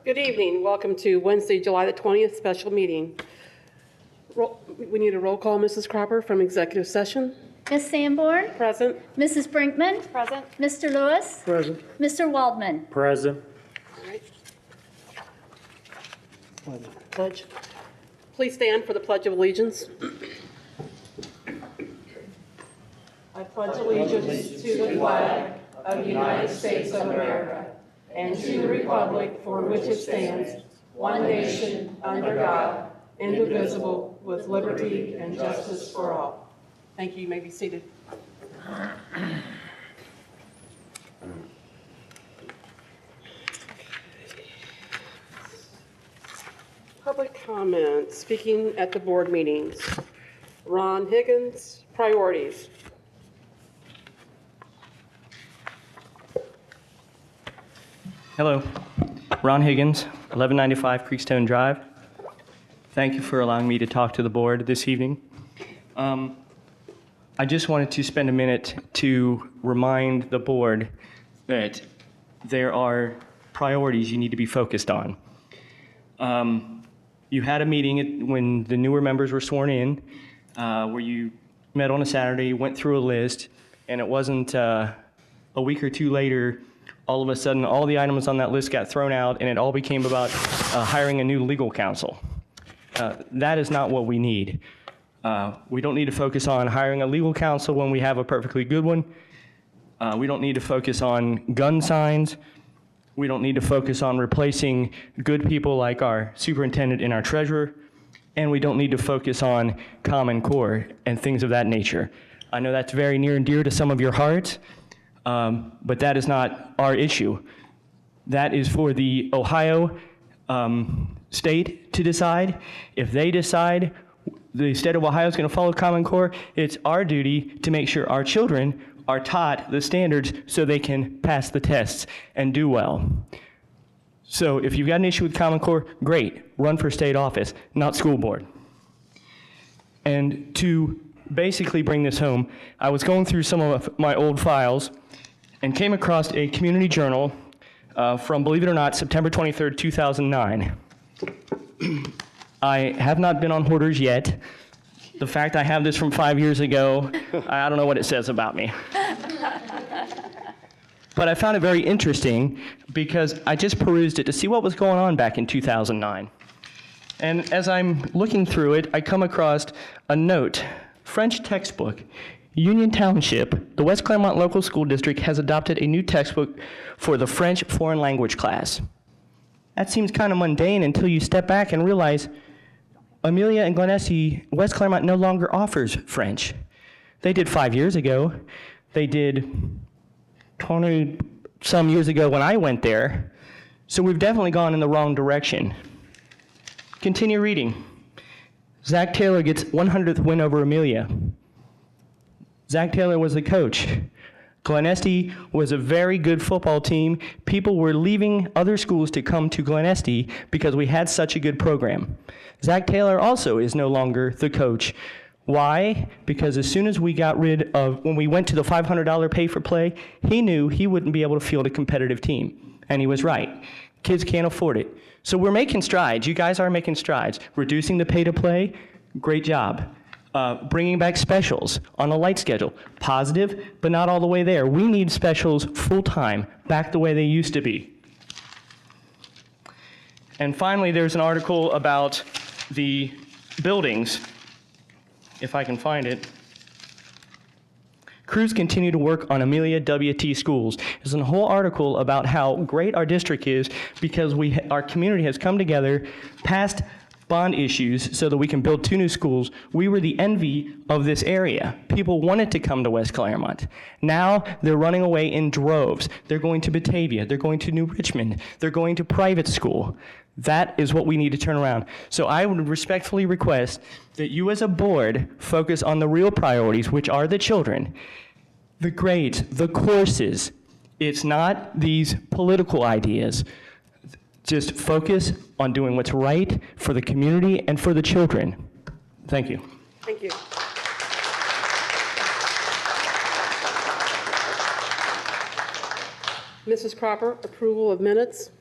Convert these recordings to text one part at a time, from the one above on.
Good evening. Welcome to Wednesday, July the 20th special meeting. We need a roll call, Mrs. Cropper, from executive session. Ms. Sanborn? Present. Mrs. Brinkman? Present. Mr. Lewis? Present. Mr. Waldman? Present. All right. Pledge. Please stand for the Pledge of Allegiance. I pledge allegiance to the flag of the United States of America and to the republic for which it stands, one nation, under God, indivisible, with liberty and justice for all. Thank you. You may be seated. Public comment, speaking at the board meetings. Ron Higgins, priorities. Hello, Ron Higgins, 1195 Creekstone Drive. Thank you for allowing me to talk to the board this evening. I just wanted to spend a minute to remind the board that there are priorities you need to be focused on. You had a meeting when the newer members were sworn in, where you met on a Saturday, went through a list, and it wasn't a week or two later, all of a sudden, all the items on that list got thrown out, and it all became about hiring a new legal counsel. That is not what we need. We don't need to focus on hiring a legal counsel when we have a perfectly good one. We don't need to focus on gun signs. We don't need to focus on replacing good people like our superintendent and our treasurer. And we don't need to focus on Common Core and things of that nature. I know that's very near and dear to some of your hearts. But that is not our issue. That is for the Ohio state to decide. If they decide the state of Ohio is going to follow Common Core, it's our duty to make sure our children are taught the standards so they can pass the tests and do well. So if you've got an issue with Common Core, great, run for state office, not school board. And to basically bring this home, I was going through some of my old files and came across a community journal from, believe it or not, September 23rd, 2009. I have not been on Hoarders yet. The fact I have this from 5 years ago, I don't know what it says about me. But I found it very interesting because I just perused it to see what was going on back in 2009. And as I'm looking through it, I come across a note, French textbook. Union Township, the West Claremont Local School District, has adopted a new textbook for the French foreign language class. That seems kind of mundane until you step back and realize Amelia and Glen Estee, West Claremont no longer offers French. They did 5 years ago. They did 20 some years ago when I went there. So we've definitely gone in the wrong direction. Continue reading. Zach Taylor gets 100th win over Amelia. Zach Taylor was the coach. Glen Estee was a very good football team. People were leaving other schools to come to Glen Estee because we had such a good program. Zach Taylor also is no longer the coach. Why? Because as soon as we got rid of, when we went to the $500 pay for play, he knew he wouldn't be able to field a competitive team. And he was right. Kids can't afford it. So we're making strides. You guys are making strides. Reducing the pay to play, great job. Bringing back specials on a light schedule. Positive, but not all the way there. We need specials full-time, back the way they used to be. And finally, there's an article about the buildings, if I can find it. Crews continue to work on Amelia W.T. schools. There's a whole article about how great our district is because our community has come together, passed bond issues so that we can build 2 new schools. We were the envy of this area. People wanted to come to West Claremont. Now they're running away in droves. They're going to Batavia. They're going to New Richmond. They're going to private school. That is what we need to turn around. So I would respectfully request that you as a board focus on the real priorities, which are the children, the grades, the courses. It's not these political ideas. Just focus on doing what's right for the community and for the children. Thank you. Thank you. Mrs. Cropper, approval of minutes.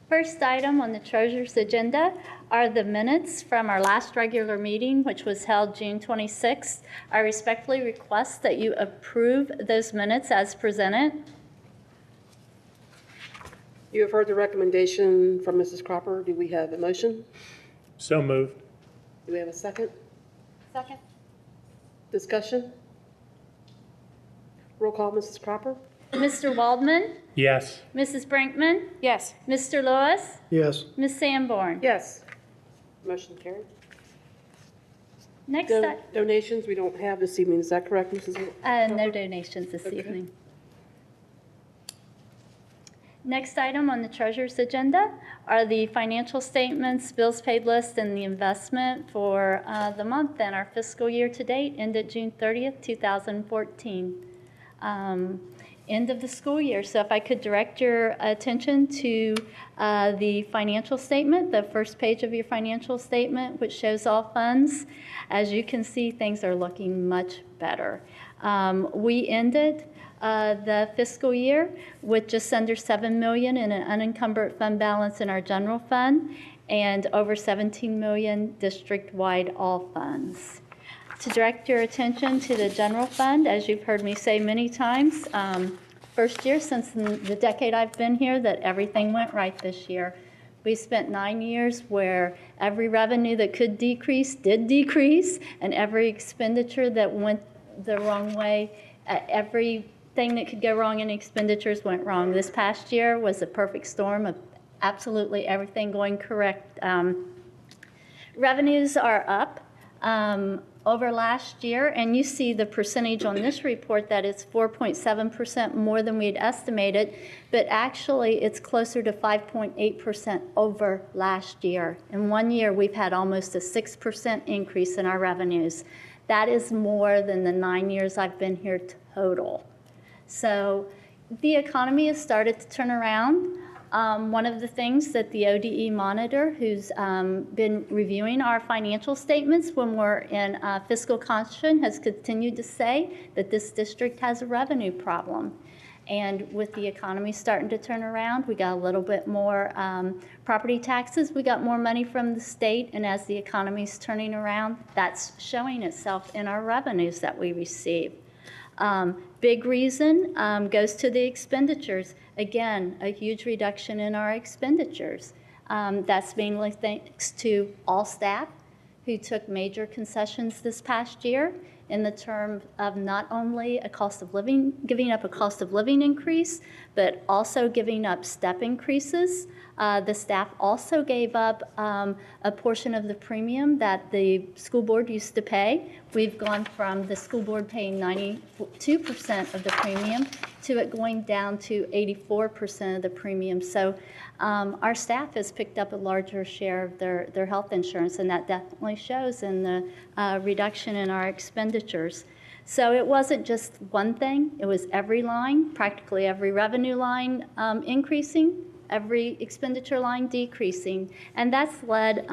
First item on the treasurer's agenda are the minutes from our last regular meeting, which was held June 26th. I respectfully request that you approve those minutes as presented. You have heard the recommendation from Mrs. Cropper. Do we have a motion? So moved. Do we have a second? Second. Discussion? Roll call, Mrs. Cropper? Mr. Waldman, Yes. Mrs. Brinkman, Yes. Mr. Lewis, Yes. Ms. Sanborn. Yes. Motion carried. Next, Donations we don't have this evening. Is that correct, Mrs. Cropper? no donations this Okay. evening. Next item on the treasurer's agenda are the financial statements, bills paid list, and the investment for the month and our fiscal year to date ended June 30th, 2014. End of the school year. So if I could direct your attention to the financial statement, the first page of your financial statement, which shows all funds. As you can see, things are looking much better. We ended the fiscal year with just under $7 million in an unencumbered fund balance in our general fund and over $17 million district-wide all funds. To direct your attention to the general fund, as you've heard me say many times, first year since the decade I've been here that everything went right this year. We spent 9 years where every revenue that could decrease did decrease, and every expenditure that went the wrong way, everything that could go wrong in expenditures went wrong. This past year was a perfect storm of absolutely everything going correct. Revenues are up over last year, and you see the percentage on this report that it's 4.7% more than we'd estimated, but actually it's closer to 5.8% over last year. In 1 year, we've had almost a 6% increase in our revenues. That is more than the 9 years I've been here total. So the economy has started to turn around. One of the things that the ODE monitor, who's been reviewing our financial statements when we're in fiscal caution, has continued to say that this district has a revenue problem. And with the economy starting to turn around, we got a little bit more property taxes. We got more money from the state. And as the economy's turning around, that's showing itself in our revenues that we receive. Big reason goes to the expenditures. Again, a huge reduction in our expenditures. That's mainly thanks to all staff who took major concessions this past year in the term of not only a cost of living, giving up a cost of living increase, but also giving up step increases. The staff also gave up a portion of the premium that the school board used to pay. We've gone from the school board paying 92% of the premium to it going down to 84% of the premium. So our staff has picked up a larger share of their health insurance, and that definitely shows in the reduction in our expenditures. So it wasn't just one thing, it was every line, practically every revenue line increasing, every expenditure line decreasing, and that's led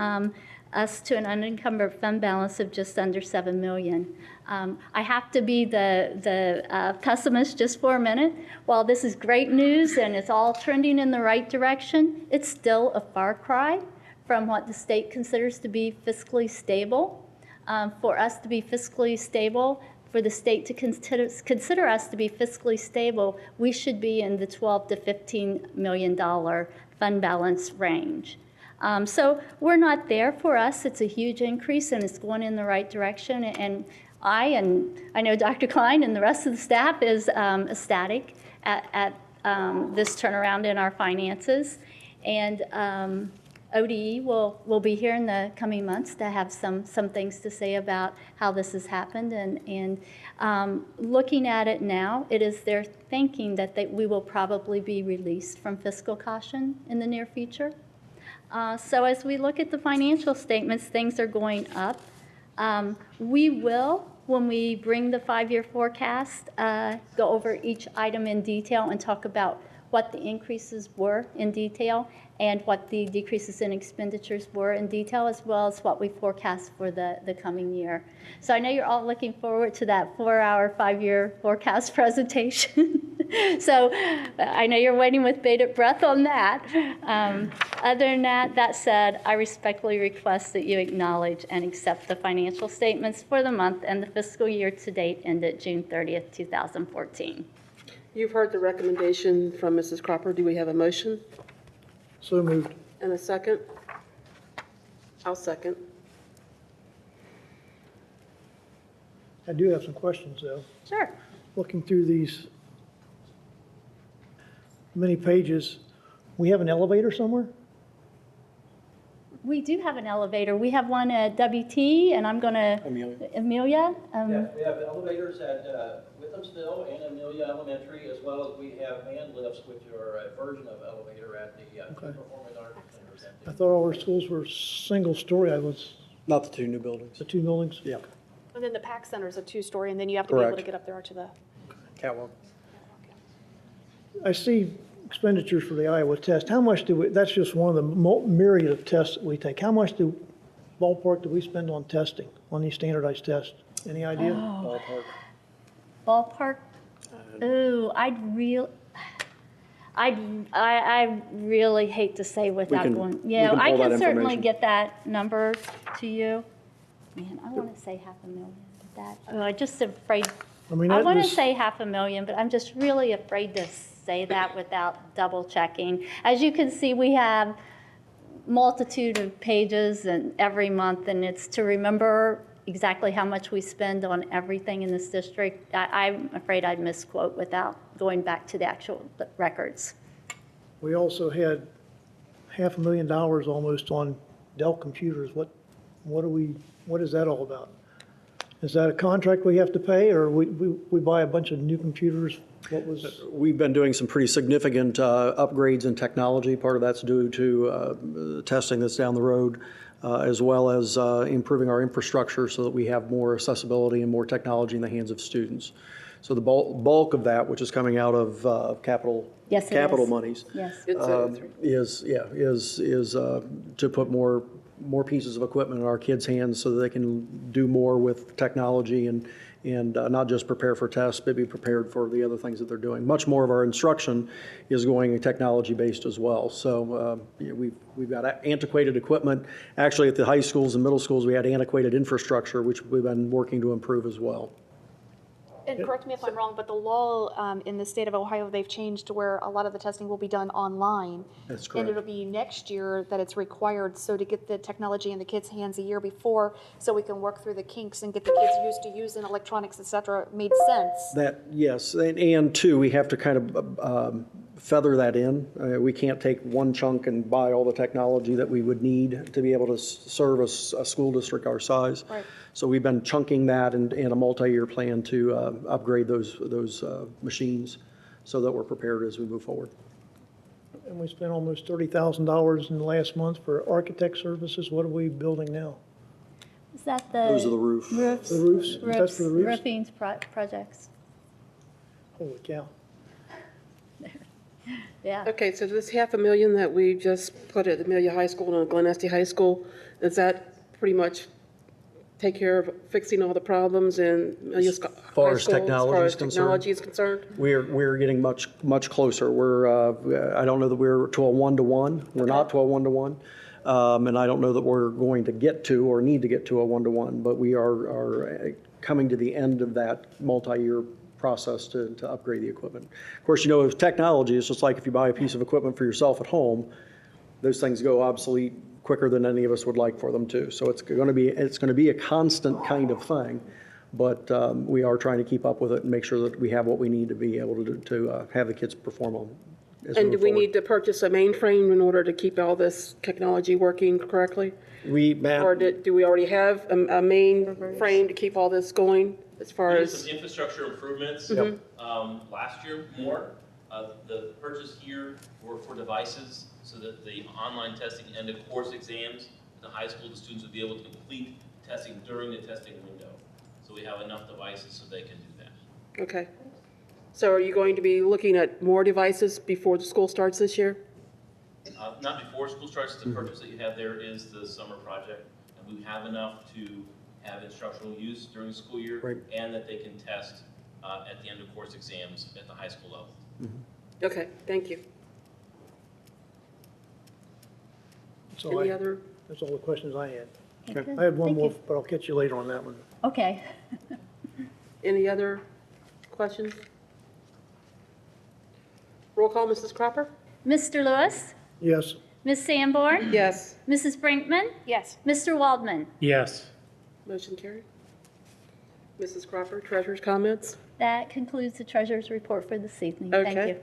us to an unencumbered fund balance of just under $7 million. I have to be the pessimist just for a minute. While this is great news and it's all trending in the right direction, it's still a far cry from what the state considers to be fiscally stable. For us to be fiscally stable, for the state to consider us to be fiscally stable, we should be in the $12 to $15 million fund balance range. So we're not there. For us, it's a huge increase and it's going in the right direction. And I know Dr. Klein and the rest of the staff is ecstatic at this turnaround in our finances. And ODE will be here in the coming months to have some things to say about how this has happened. And looking at it now, it is their thinking that we will probably be released from fiscal caution in the near future. So as we look at the financial statements, things are going up. We will, when we bring the 5-year forecast, go over each item in detail and talk about what the increases were in detail and what the decreases in expenditures were in detail, as well as what we forecast for the coming year. So I know you're all looking forward to that 4-hour, 5-year forecast presentation. So I know you're waiting with bated breath on that. Other than that, that said, I respectfully request that you acknowledge and accept the financial statements for the month and the fiscal year to date ended June 30th, 2014. You've heard the recommendation from Mrs. Cropper. Do we have a motion? So moved. And a second? I'll second. I do have some questions, though. Sure. Looking through these many pages, we have an elevator somewhere? We do have an elevator. We have one at WT, and I'm going to... Amelia? Yeah, we have elevators at Whitlamsville and Amelia Elementary, as well as we have man lifts, which are a version of elevator at the Performing Arts Center. I thought all our schools were single-story. Not the two new buildings. The two buildings? Yeah. And then the PAC Center is a two-story, and then you have to be able to Correct. get up there to the. Catwalk. I see expenditures for the Iowa test. How much do we, that's just one of the myriad of tests that we take. How much ballpark do we spend on testing, on these standardized tests? Any idea? Ballpark. Ballpark? Ooh, I really hate to say without can- going. we Yeah, can I pull that can certainly information. get that number to you. Man, I want to say 500,000. I'm just afraid. I mean, I that want to was- say 500,000, but I'm just really afraid to say that without double checking. As you can see, we have multitude of pages and every month, and it's to remember exactly how much we spend on everything in this district. I'm afraid I'd misquote without going back to the actual records. We also had $500,000 almost on Dell computers. What is that all about? Is that a contract we have to pay, or we buy a bunch of new computers? What was? We've been doing some pretty significant upgrades in technology. Part of that's due to testing that's down the road, as well as improving our infrastructure so that we have more accessibility and more technology in the hands of students. So the bulk of that, which is coming out of capital Yes, it is. monies, Yes. is to put more pieces of equipment in our kids' hands so that they can do more with technology and not just prepare for tests, but be prepared for the other things that they're doing. Much more of our instruction is going technology-based as well. So we've got antiquated equipment. Actually, at the high schools and middle schools, we had antiquated infrastructure, which we've been working to improve as well. And correct me if I'm wrong, but the law in the state of Ohio, they've changed to where a lot of the testing will be done online. That's And correct. it'll be next year that it's required, so to get the technology in the kids' hands a year before, so we can work through the kinks and get the kids used to using electronics, et cetera, made sense. That, yes, and two, we have to kind of feather that in. We can't take one chunk and buy all the technology that we would need to be able to service a school district our size. Right. So we've been chunking that in a multi-year plan to upgrade those machines so that we're prepared as we move forward. And we spent almost $30,000 in the last month for architect services. What are we building now? Is that the? Those are the roofs. Roofs. The roofs? That's for the roofs? Roofing projects. Holy cow. Yeah. Okay, so this $500,000 that we just put at Amelia High School and Glen Estee High School, does that pretty much take care of fixing all the problems in Amelia High School? as technology is concerned? Technology is concerned? We're getting much closer. I don't know that we're to a one-to-one. We're not to a one-to-one. And I don't know that we're going to get to or need to get to a one-to-one, but we are coming to the end of that multi-year process to upgrade the equipment. Of course, with technology, it's just like if you buy a piece of equipment for yourself at home, those things go obsolete quicker than any of us would like for them to. So it's going to be a constant kind of thing, but we are trying to keep up with it and make sure that we have what we need to be able to have the kids perform on. And do we need to purchase a mainframe in order to keep all this technology working correctly? Or do we already have a mainframe to keep all this going as far We did as? some infrastructure improvements last year more. The purchase here were for devices so that the online testing end of course exams in the high school, the students would be able to complete testing during the testing window. So we have enough devices so they can do that. Okay. So are you going to be looking at more devices before the school starts this year? Not before school starts. The purchase that you have there is the summer project, and we have enough to have instructional use during the school year, Right. and that they can test at the end of course exams at the high school level. Okay, thank you. That's all Any I- other? That's all the questions I had. Okay, I had one thank more, you. but I'll catch you later on that one. Okay. Any other questions? Roll call, Mrs. Cropper? Mr. Lewis, Yes. Ms. Sanborn, Yes. Mrs. Brinkman, Yes. Mr. Waldman. Yes. Motion carried. Mrs. Cropper, treasurer's comments? That concludes the treasurer's report for this evening. Thank Okay. you.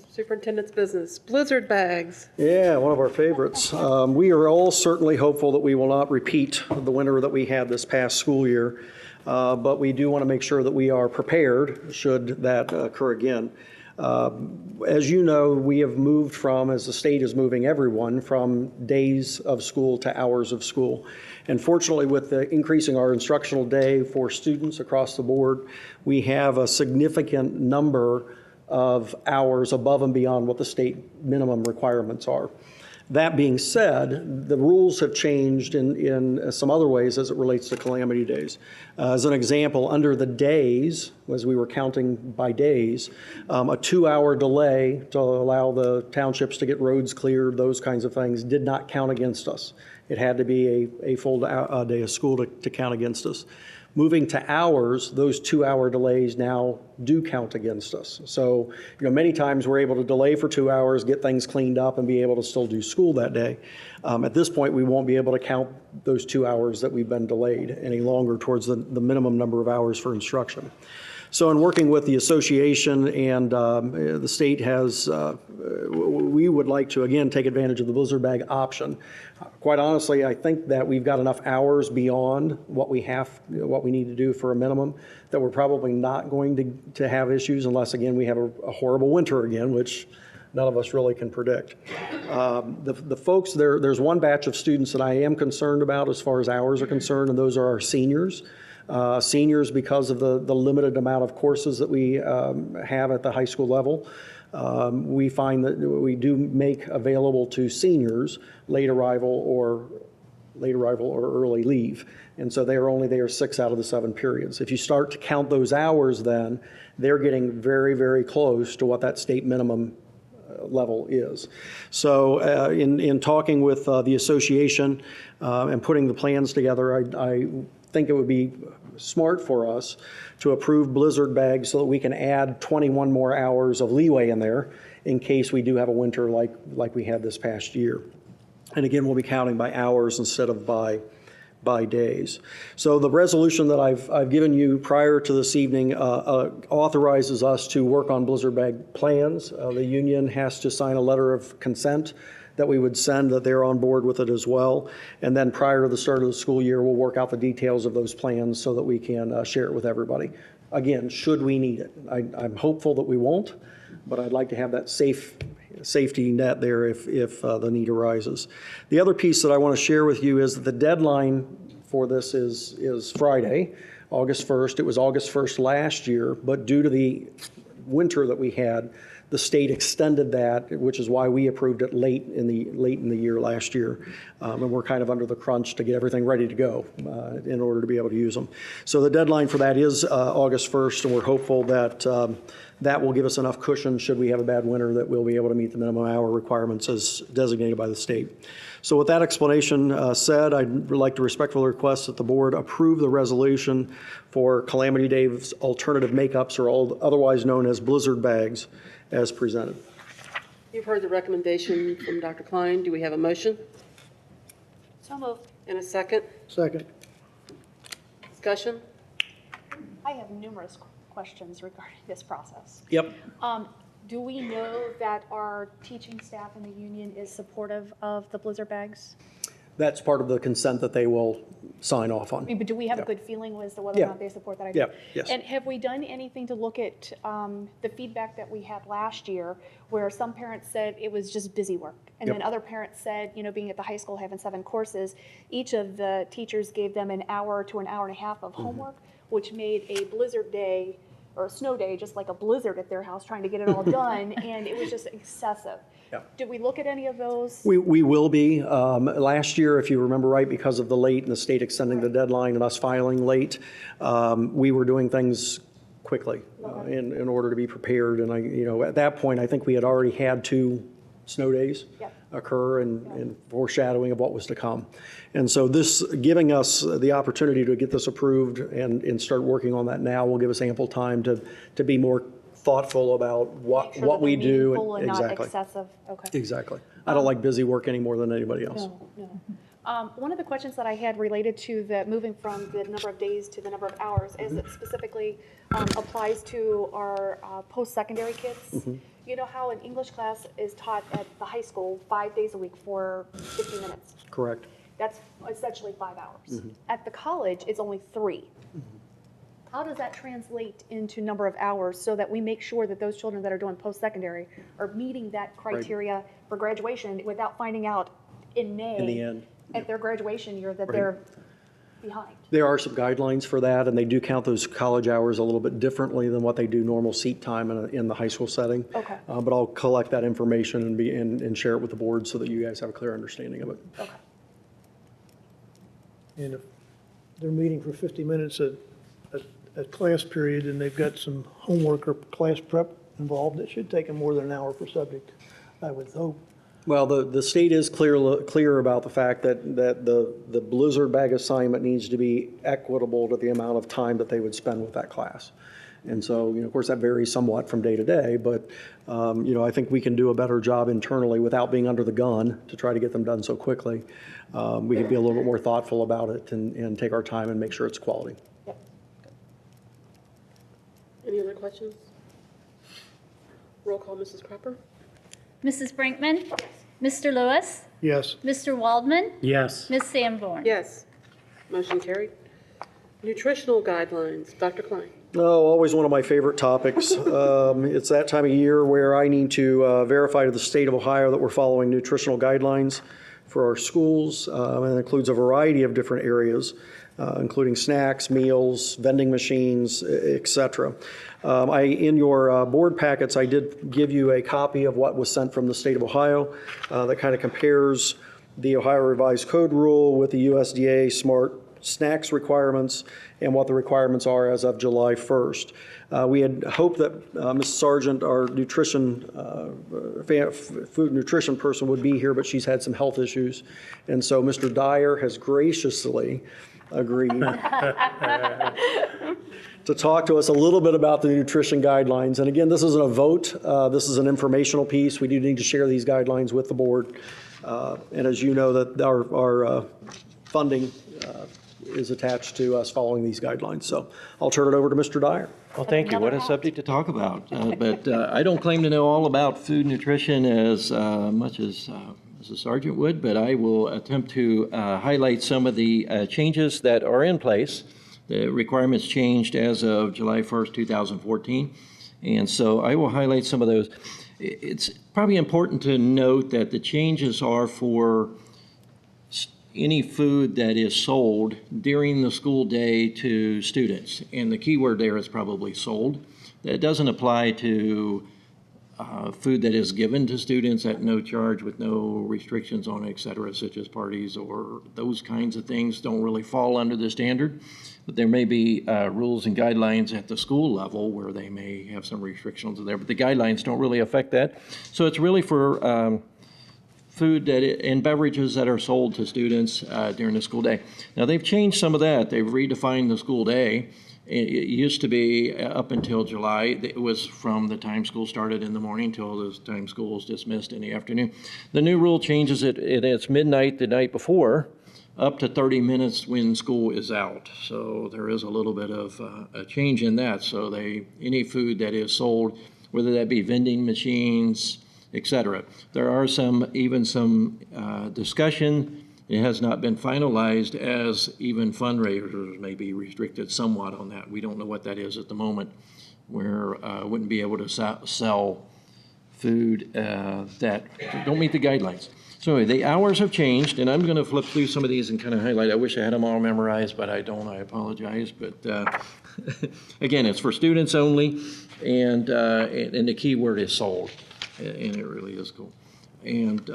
Superintendent's business, blizzard bags. Yeah, one of our favorites. We are all certainly hopeful that we will not repeat the winter that we had this past school year, but we do want to make sure that we are prepared should that occur again. As you know, we have moved from, as the state is moving everyone, from days of school to hours of school. And fortunately, with the increasing our instructional day for students across the board, we have a significant number of hours above and beyond what the state minimum requirements are. That being said, the rules have changed in some other ways as it relates to calamity days. As an example, under the days, as we were counting by days, a 2-hour delay to allow the townships to get roads cleared, those kinds of things, did not count against us. It had to be a full day of school to count against us. Moving to hours, those 2-hour delays now do count against us. So, many times we're able to delay for 2 hours, get things cleaned up, and be able to still do school that day. At this point, we won't be able to count those 2 hours that we've been delayed any longer towards the minimum number of hours for instruction. So in working with the association and the state has, we would like to, again, take advantage of the blizzard bag option. Quite honestly, I think that we've got enough hours beyond what we need to do for a minimum that we're probably not going to have issues unless, again, we have a horrible winter again, which none of us really can predict. The folks, there's one batch of students that I am concerned about as far as hours are concerned, and those are our seniors. Seniors, because of the limited amount of courses that we have at the high school level, we find that we do make available to seniors late arrival or early leave. And so they are only there 6 out of the 7 periods. If you start to count those hours, then they're getting very, very close to what that state minimum level is. So in talking with the association and putting the plans together, I think it would be smart for us to approve blizzard bags so that we can add 21 more hours of leeway in there in case we do have a winter like we had this past year. And again, we'll be counting by hours instead of by days. So the resolution that I've given you prior to this evening authorizes us to work on blizzard bag plans. The union has to sign a letter of consent that we would send, that they're on board with it as well. And then prior to the start of the school year, we'll work out the details of those plans so that we can share it with everybody. Again, should we need it. I'm hopeful that we won't, but I'd like to have that safety net there if the need arises. The other piece that I want to share with you is that the deadline for this is Friday, August 1st. It was August 1st last year, but due to the winter that we had, the state extended that, which is why we approved it late in the year last year. And we're kind of under the crunch to get everything ready to go in order to be able to use them. So the deadline for that is August 1st, and we're hopeful that that will give us enough cushion should we have a bad winter that we'll be able to meet the minimum hour requirements as designated by the state. So with that explanation said, I'd like to respectfully request that the board approve the resolution for Calamity Dave's alternative makeups, or otherwise known as blizzard bags, as presented. You've heard the recommendation from Dr. Klein. Do we have a motion? So moved. And a second? Second. Discussion? I have numerous questions regarding this process. Yep. Do we know that our teaching staff in the union is supportive of the blizzard bags? That's part of the consent that they will sign off on. I mean, but do we have a good feeling as to whether or not they support that idea? Yeah, yes. And have we done anything to look at the feedback that we had last year, where some parents said it was just busy work, and then other parents said, being at the high school having 7 courses, each of the teachers gave them an hour to an hour and a half of homework, which made a blizzard day or a snow day just like a blizzard at their house trying to get it all done, and it was just excessive. Yeah. Did we look at any of those? We will be. Last year, if you remember right, because of the late and the state extending the deadline and us filing late, we were doing things quickly in order to be prepared. And at that point, I think we had already had 2 snow days occur and foreshadowing of what was to come. And so this, giving us the opportunity to get this approved and start working on that now will give us ample time to be more thoughtful about Make sure what that we they're do. meaningful and not Exactly. excessive. Okay. Exactly. I don't like busy work any more than anybody else. No, no. One of the questions that I had related to the moving from the number of days to the number of hours, as it specifically applies to our post-secondary kids. You know how an English class is taught at the high school 5 days a week for 50 minutes? Correct. That's essentially 5 hours. At the college, it's only 3. How does that translate into number of hours so that we make sure that those children that are doing post-secondary are meeting that criteria for graduation without finding out in May In the end. at their graduation year that they're behind? There are some guidelines for that, and they do count those college hours a little bit differently than what they do normal seat time in the high school setting. Okay. But I'll collect that information and share it with the board so that you guys have a clear understanding of it. Okay. And if they're meeting for 50 minutes at class period and they've got some homework or class prep involved, it should take them more than an hour per subject, I would hope. Well, the state is clear about the fact that the Blizzard bag assignment needs to be equitable to the amount of time that they would spend with that class. And so, of course, that varies somewhat from day to day, but, I think we can do a better job internally without being under the gun to try to get them done so quickly. We can be a little bit more thoughtful about it and take our time and make sure it's quality. Yep. Any other questions? Roll call, Mrs. Cropper? Mrs. Brinkman? Mr. Lewis? Yes. Mr. Waldman? Yes. Ms. Sanborn? Yes. Motion carried. Nutritional guidelines, Dr. Klein. Oh, always one of my favorite topics. It's that time of year where I need to verify to the state of Ohio that we're following nutritional guidelines for our schools, and it includes a variety of different areas, including snacks, meals, vending machines, et cetera. In your board packets, I did give you a copy of what was sent from the state of Ohio that kind of compares the Ohio Revised Code Rule with the USDA Smart Snacks requirements and what the requirements are as of July 1st. We had hoped that Mrs. Sargent, our food nutrition person, would be here, but she's had some health issues. And so Mr. Dyer has graciously agreed to talk to us a little bit about the nutrition guidelines. And again, this isn't a vote. This is an informational piece. We do need to share these guidelines with the board. And as you know, that our funding is attached to us following these guidelines. So I'll turn it over to Mr. Dyer. Well, thank you. What a subject to talk about. But I don't claim to know all about food nutrition as much as Mrs. Sargent would, but I will attempt to highlight some of the changes that are in place. The requirements changed as of July 1st, 2014. And so I will highlight some of those. It's probably important to note that the changes are for any food that is sold during the school day to students. And the key word there is probably sold. That doesn't apply to food that is given to students at no charge with no restrictions on it, et cetera, such as parties or those kinds of things don't really fall under the standard. But there may be rules and guidelines at the school level where they may have some restrictions there, but the guidelines don't really affect that. So it's really for food and beverages that are sold to students during the school day. Now, they've changed some of that. They've redefined the school day. It used to be up until July. It was from the time school started in the morning till the time school was dismissed in the afternoon. The new rule changes it. It's midnight the night before, up to 30 minutes when school is out. So there is a little bit of a change in that. So any food that is sold, whether that be vending machines, etc. There are some discussion. It has not been finalized as even fundraisers may be restricted somewhat on that. We don't know what that is at the moment, where wouldn't be able to sell food that don't meet the guidelines. So anyway, the hours have changed, and I'm going to flip through some of these and kind of highlight. I wish I had them all memorized, but I don't. I apologize. But again, it's for students only, and the key word is sold. And it really is cool. And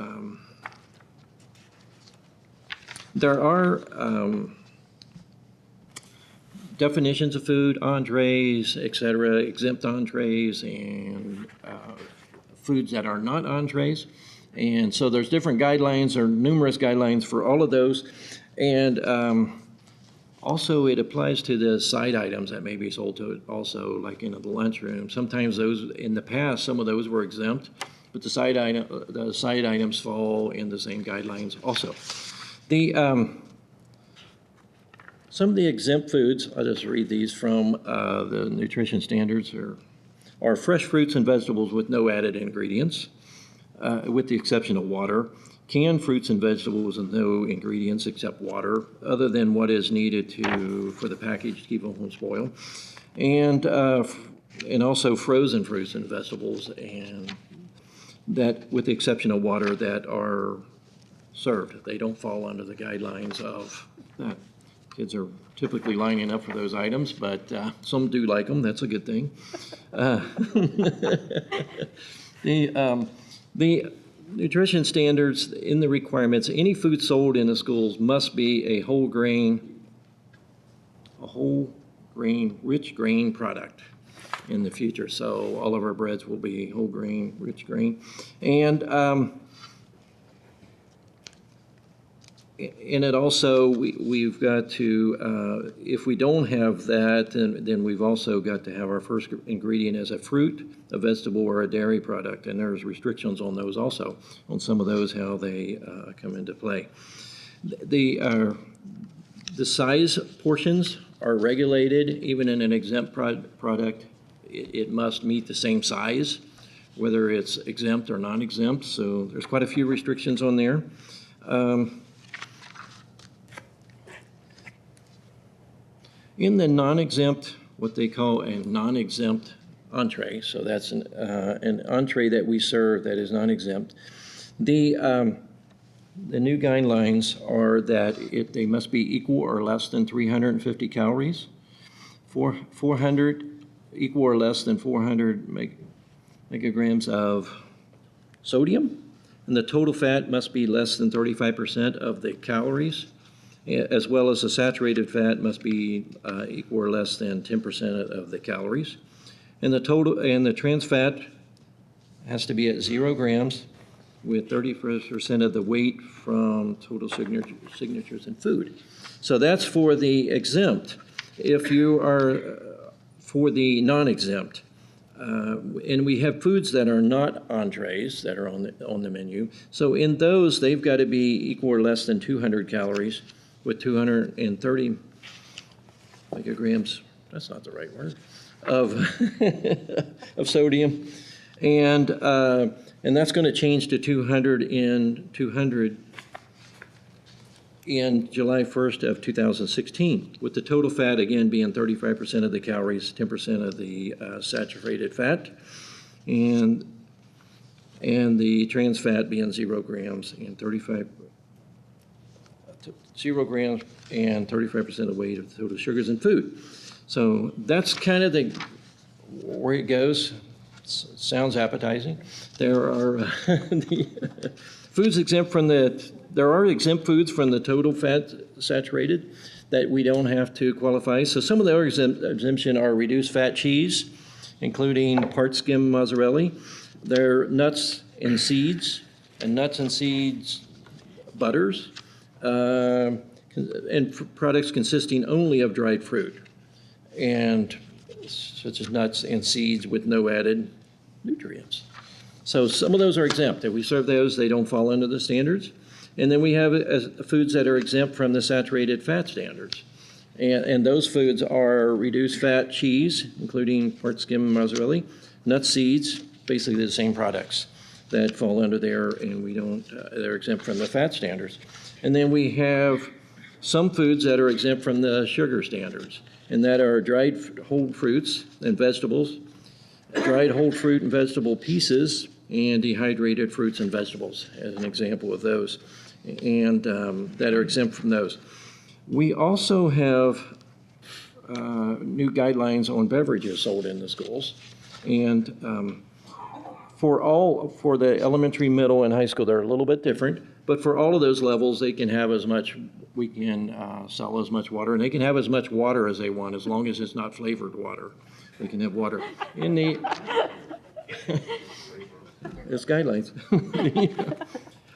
there are definitions of food, entrees, et cetera, exempt entrees, and foods that are not entrees. And so there's different guidelines, or numerous guidelines for all of those. And also it applies to the side items that may be sold to it also, like in the lunchroom. Sometimes those, in the past, some of those were exempt, but the side items fall in the same guidelines also. Some of the exempt foods, I'll just read these from the nutrition standards, are fresh fruits and vegetables with no added ingredients, with the exception of water. Canned fruits and vegetables with no ingredients except water, other than what is needed for the package to keep them from spoil. And also frozen fruits and vegetables, and that, with the exception of water, that are served. They don't fall under the guidelines of that. Kids are typically lining up for those items, but some do like them. That's a good thing. The nutrition standards in the requirements, any food sold in the schools must be a whole grain, rich grain product in the future. So all of our breads will be whole grain, rich grain. And it also, we've got to, if we don't have that, then we've also got to have our first ingredient as a fruit, a vegetable, or a dairy product. And there's restrictions on those also, on some of those, how they come into play. The size portions are regulated. Even in an exempt product, it must meet the same size, whether it's exempt or non-exempt. So there's quite a few restrictions on there. In the non-exempt, what they call a non-exempt entree, so that's an entree that we serve that is non-exempt, the new guidelines are that they must be equal or less than 350 calories, 400 equal or less than 400 megagrams of sodium, and the total fat must be less than 35% of the calories, as well as the saturated fat must be equal or less than 10% of the calories. And the trans fat has to be at 0 grams with 30% of the weight from total signatures in food. So that's for the exempt. If you are for the non-exempt, and we have foods that are not entrees that are on the menu. So in those, they've got to be equal or less than 200 calories, with 230 micrograms, that's not the right word, of sodium. And that's going to change to 200 in July 1st of 2016, with the total fat, again, being 35% of the calories, 10% of the saturated fat, and the trans fat being 0 grams and 0 grams and 35% of the weight of the total sugars in food. So that's kind of where it goes. Sounds appetizing. There are foods exempt from there are exempt foods from the total fat saturated that we don't have to qualify. So some of the other exemption are reduced fat cheese, including part skim mozzarella. They're nuts and seeds butters, and products consisting only of dried fruit, and such as nuts and seeds with no added nutrients. So some of those are exempt. If we serve those, they don't fall under the standards. And then we have foods that are exempt from the saturated fat standards. And those foods are reduced fat cheese, including part skim mozzarella, nut seeds, basically the same products that fall under there, and they're exempt from the fat standards. And then we have some foods that are exempt from the sugar standards, and that are dried whole fruits and vegetables, dried whole fruit and vegetable pieces, and dehydrated fruits and vegetables, as an example of those, and that are exempt from those. We also have new guidelines on beverages sold in the schools, and for the elementary, middle, and high school, they're a little bit different, but for all of those levels, they can have as much, we can sell as much water, and they can have as much water as they want, as long as it's not flavored water. They can have water in the, it's guidelines.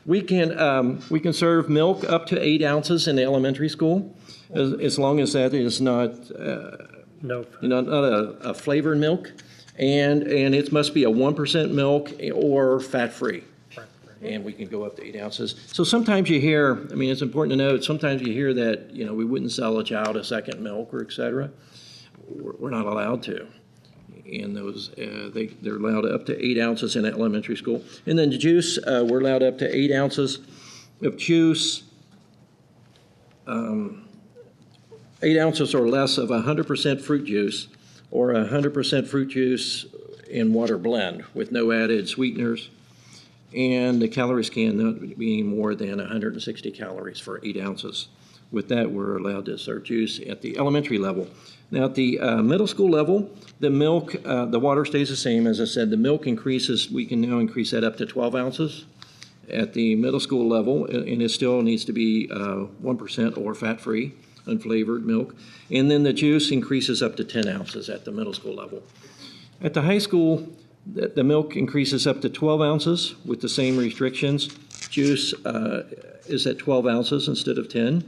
We can serve milk up to 8 ounces in the elementary school, as long as that is not, not a flavored milk. And it must be a 1% milk or fat-free. And we can go up to 8 ounces. So sometimes you hear, I mean, it's important to note, sometimes you hear that, we wouldn't sell a child a second milk or et cetera. We're not allowed to. And those, they're allowed up to 8 ounces in elementary school. And then the juice, we're allowed up to 8 ounces of juice, 8 ounces or less of 100% fruit juice, or 100% fruit juice in water blend with no added sweeteners. And the calories can not be more than 160 calories for 8 ounces. With that, we're allowed to serve juice at the elementary level. Now, at the middle school level, the milk, the water stays the same. As I said, the milk increases, we can now increase that up to 12 ounces at the middle school level, and it still needs to be 1% or fat-free, unflavored milk. And then the juice increases up to 10 ounces at the middle school level. At the high school, the milk increases up to 12 ounces with the same restrictions. Juice is at 12 ounces instead of 10.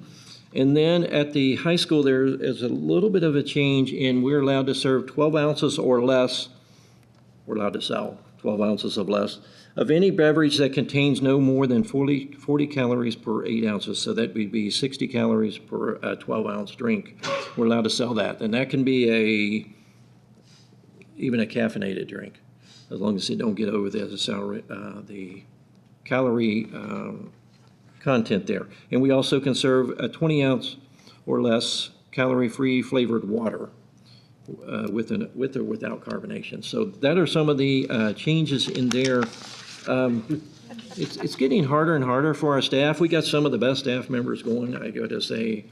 And then at the high school, there is a little bit of a change in we're allowed to serve 12 ounces or less. We're allowed to sell 12 ounces of less of any beverage that contains no more than 40 calories per 8 ounces. So that would be 60 calories per 12-ounce drink. We're allowed to sell that. And that can be even a caffeinated drink, as long as they don't get over the calorie content there. And we also can serve a 20-ounce or less calorie-free flavored water with or without carbonation. So that are some of the changes in there. It's getting harder and harder for our staff. We got some of the best staff members going. I got to say,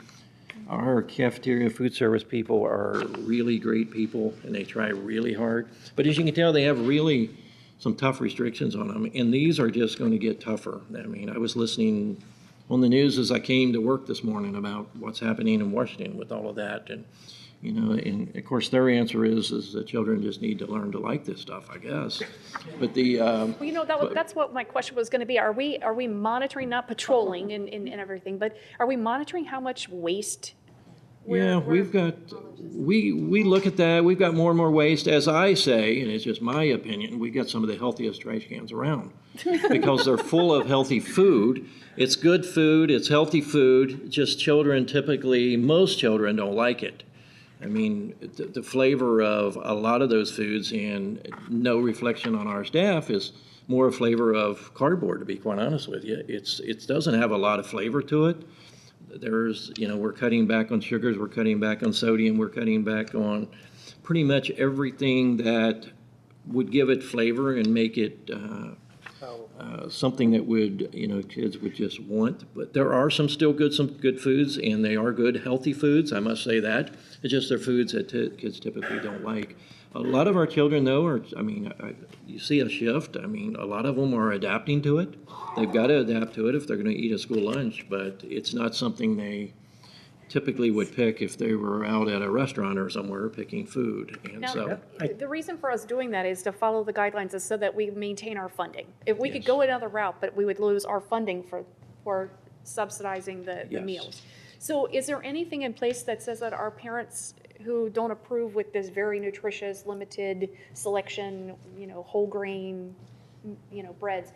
our cafeteria food service people are really great people, and they try really hard. But as you can tell, they have really some tough restrictions on them, and these are just going to get tougher. I mean, I was listening on the news as I came to work this morning about what's happening in Washington with all of that, and and of course their answer is the children just need to learn to like this stuff, I guess. But the well, that's what my question was going to be. Are we monitoring, not patrolling and everything, but are we monitoring how much waste? We look at that. We've got more and more waste. As I say, and it's just my opinion, we got some of the healthiest trash cans around because they're full of healthy food. It's good food. It's healthy food. Just children typically, most children don't like it. I mean, the flavor of a lot of those foods, and no reflection on our staff, is more a flavor of cardboard, to be quite honest with you. It doesn't have a lot of flavor to it. There's, we're cutting back on sugars, we're cutting back on sodium, we're cutting back on pretty much everything that would give it flavor and make it something that would, kids would just want. But there are some good foods, and they are good, healthy foods, I must say that. It's just they're foods that kids typically don't like. A lot of our children, though, you see a shift. I mean, a lot of them are adapting to it. They've got to adapt to it if they're going to eat a school lunch, but it's not something they typically would pick if they were out at a restaurant or somewhere picking food. And now, the reason for us doing that is to follow the guidelines is so that we maintain our funding. If we could go another route, but we would lose our funding for subsidizing the meals. So is there anything in place that says that our parents who don't approve with this very nutritious, limited selection, whole grain, breads,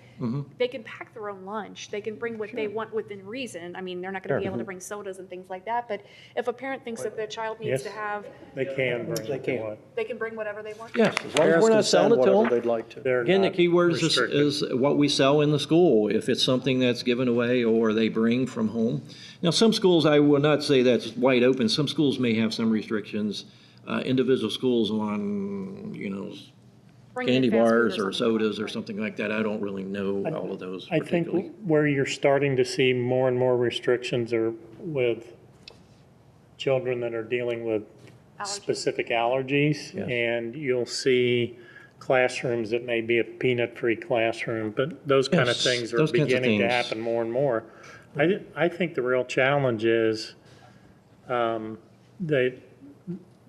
they can pack their own lunch. They can bring what they want within reason. I mean, they're not going to be able to bring sodas and things like that. But if a parent thinks that their child needs to have, they can bring what they want. They can bring whatever they want. Yes, as long as we're not selling it to them. They'd like to. Again, the key word is what we sell in the school. If it's something that's given away or they bring from home. Now, some schools, I will not say that's wide open. Some schools may have some restrictions. Individual schools on, candy bars or sodas or something like that. I don't really know all of those. I think where you're starting to see more and more restrictions are with children that are dealing with specific allergies. Yes. And you'll see classrooms that may be a peanut-free classroom, but those kind of Yes, things are those kinds of beginning to things. happen more and more. I think the real challenge is the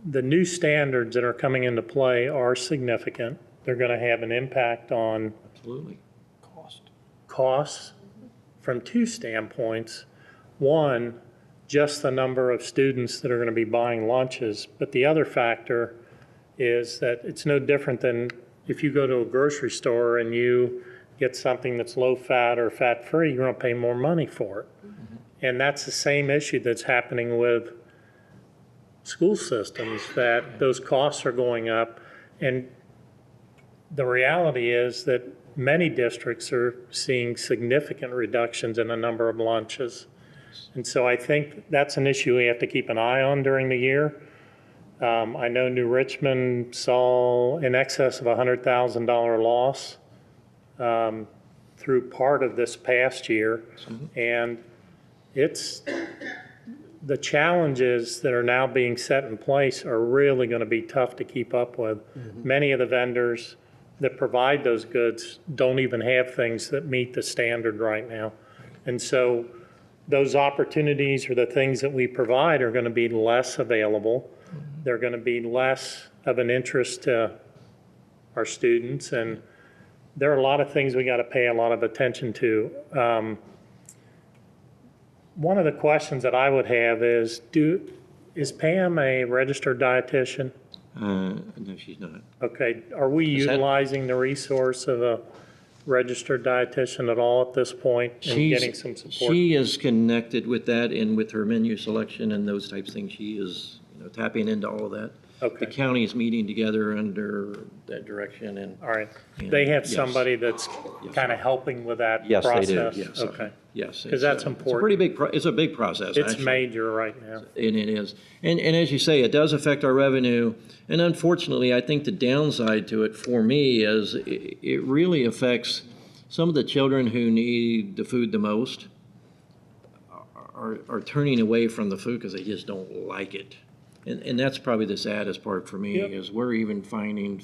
new standards that are coming into play are significant. They're going to have an impact on Absolutely. costs from two standpoints. One, just the number of students that are going to be buying lunches, but the other factor is that it's no different than if you go to a grocery store and you get something that's low fat or fat free, you're going to pay more money for it. And that's the same issue that's happening with school systems, that those costs are going up. And the reality is that many districts are seeing significant reductions in the number of lunches. And so I think that's an issue we have to keep an eye on during the year. I know New Richmond saw in excess of $100,000 loss through part of this past year. And it's the challenges that are now being set in place are really going to be tough to keep up with. Many of the vendors that provide those goods don't even have things that meet the standard right now. And so those opportunities or the things that we provide are going to be less available. They're going to be less of an interest to our students. And there are a lot of things we got to pay a lot of attention to. One of the questions that I would have is Pam a registered dietitian? No, she's not. Okay, are we Is that- utilizing the resource of a registered dietitian at all at this point and She's- getting some support? She is connected with that and with her menu selection and those types of things. She is, tapping into all of that. Okay. The county is meeting together under that direction and. All right. and They have yes. somebody that's Yes. kind of helping with that Yes, they process? do, yes. Okay. Yes. 'Cause that's It's a important. pretty big, it's a big process, It's actually. major right now. And it is. And as you say, it does affect our revenue. And unfortunately, I think the downside to it for me is it really affects some of the children who need the food the most are turning away from the food because they just don't like it. And that's probably the saddest part for me, Yep. is we're even finding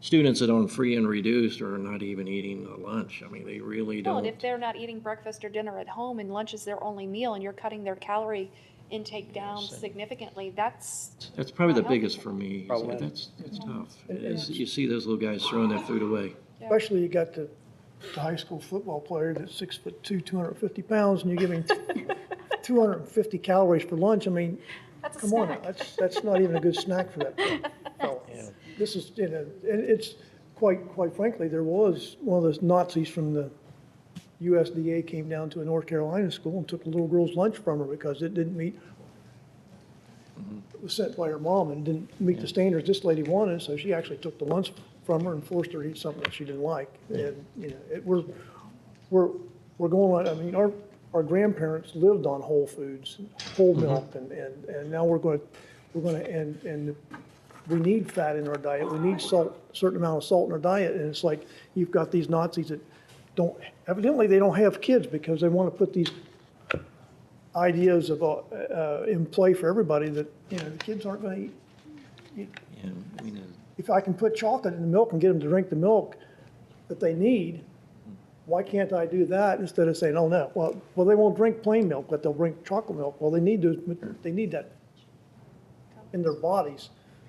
students that on free and reduced are not even eating a lunch. I mean, they really Well, don't. and if they're not eating breakfast or dinner at home and lunch is their only meal and you're cutting their calorie intake down significantly, that's That's probably the not healthy. biggest for me. Probably. That's tough. You see those little guys throwing that food away. Especially you got the high school football player that's 6'2", 250 pounds, and you give him 250 calories for lunch. I mean, That's a come on, snack. that's not even a good snack for that fellow. This is, and it's quite frankly, there was one of those Nazis from the USDA came down to a North Carolina school and took the little girl's lunch from her because it didn't meet, it was sent by her mom and didn't meet the standards this lady wanted, so she actually took the lunch from her and forced her to eat something that she didn't like. And, we're going on, I mean, our grandparents lived on whole foods, whole milk, and now we're going to, and we need fat in our diet, we need salt, certain amount of salt in our diet, and it's like, you've got these Nazis that evidently they don't have kids because they want to put these ideas of, in play for everybody that, the kids aren't going to eat. Yeah, I mean, If I can put chocolate in the milk and get them to drink the milk that they need, why can't I do that instead of saying, oh, no, well, they won't drink plain milk, but they'll drink chocolate milk. Well, they need that in their bodies.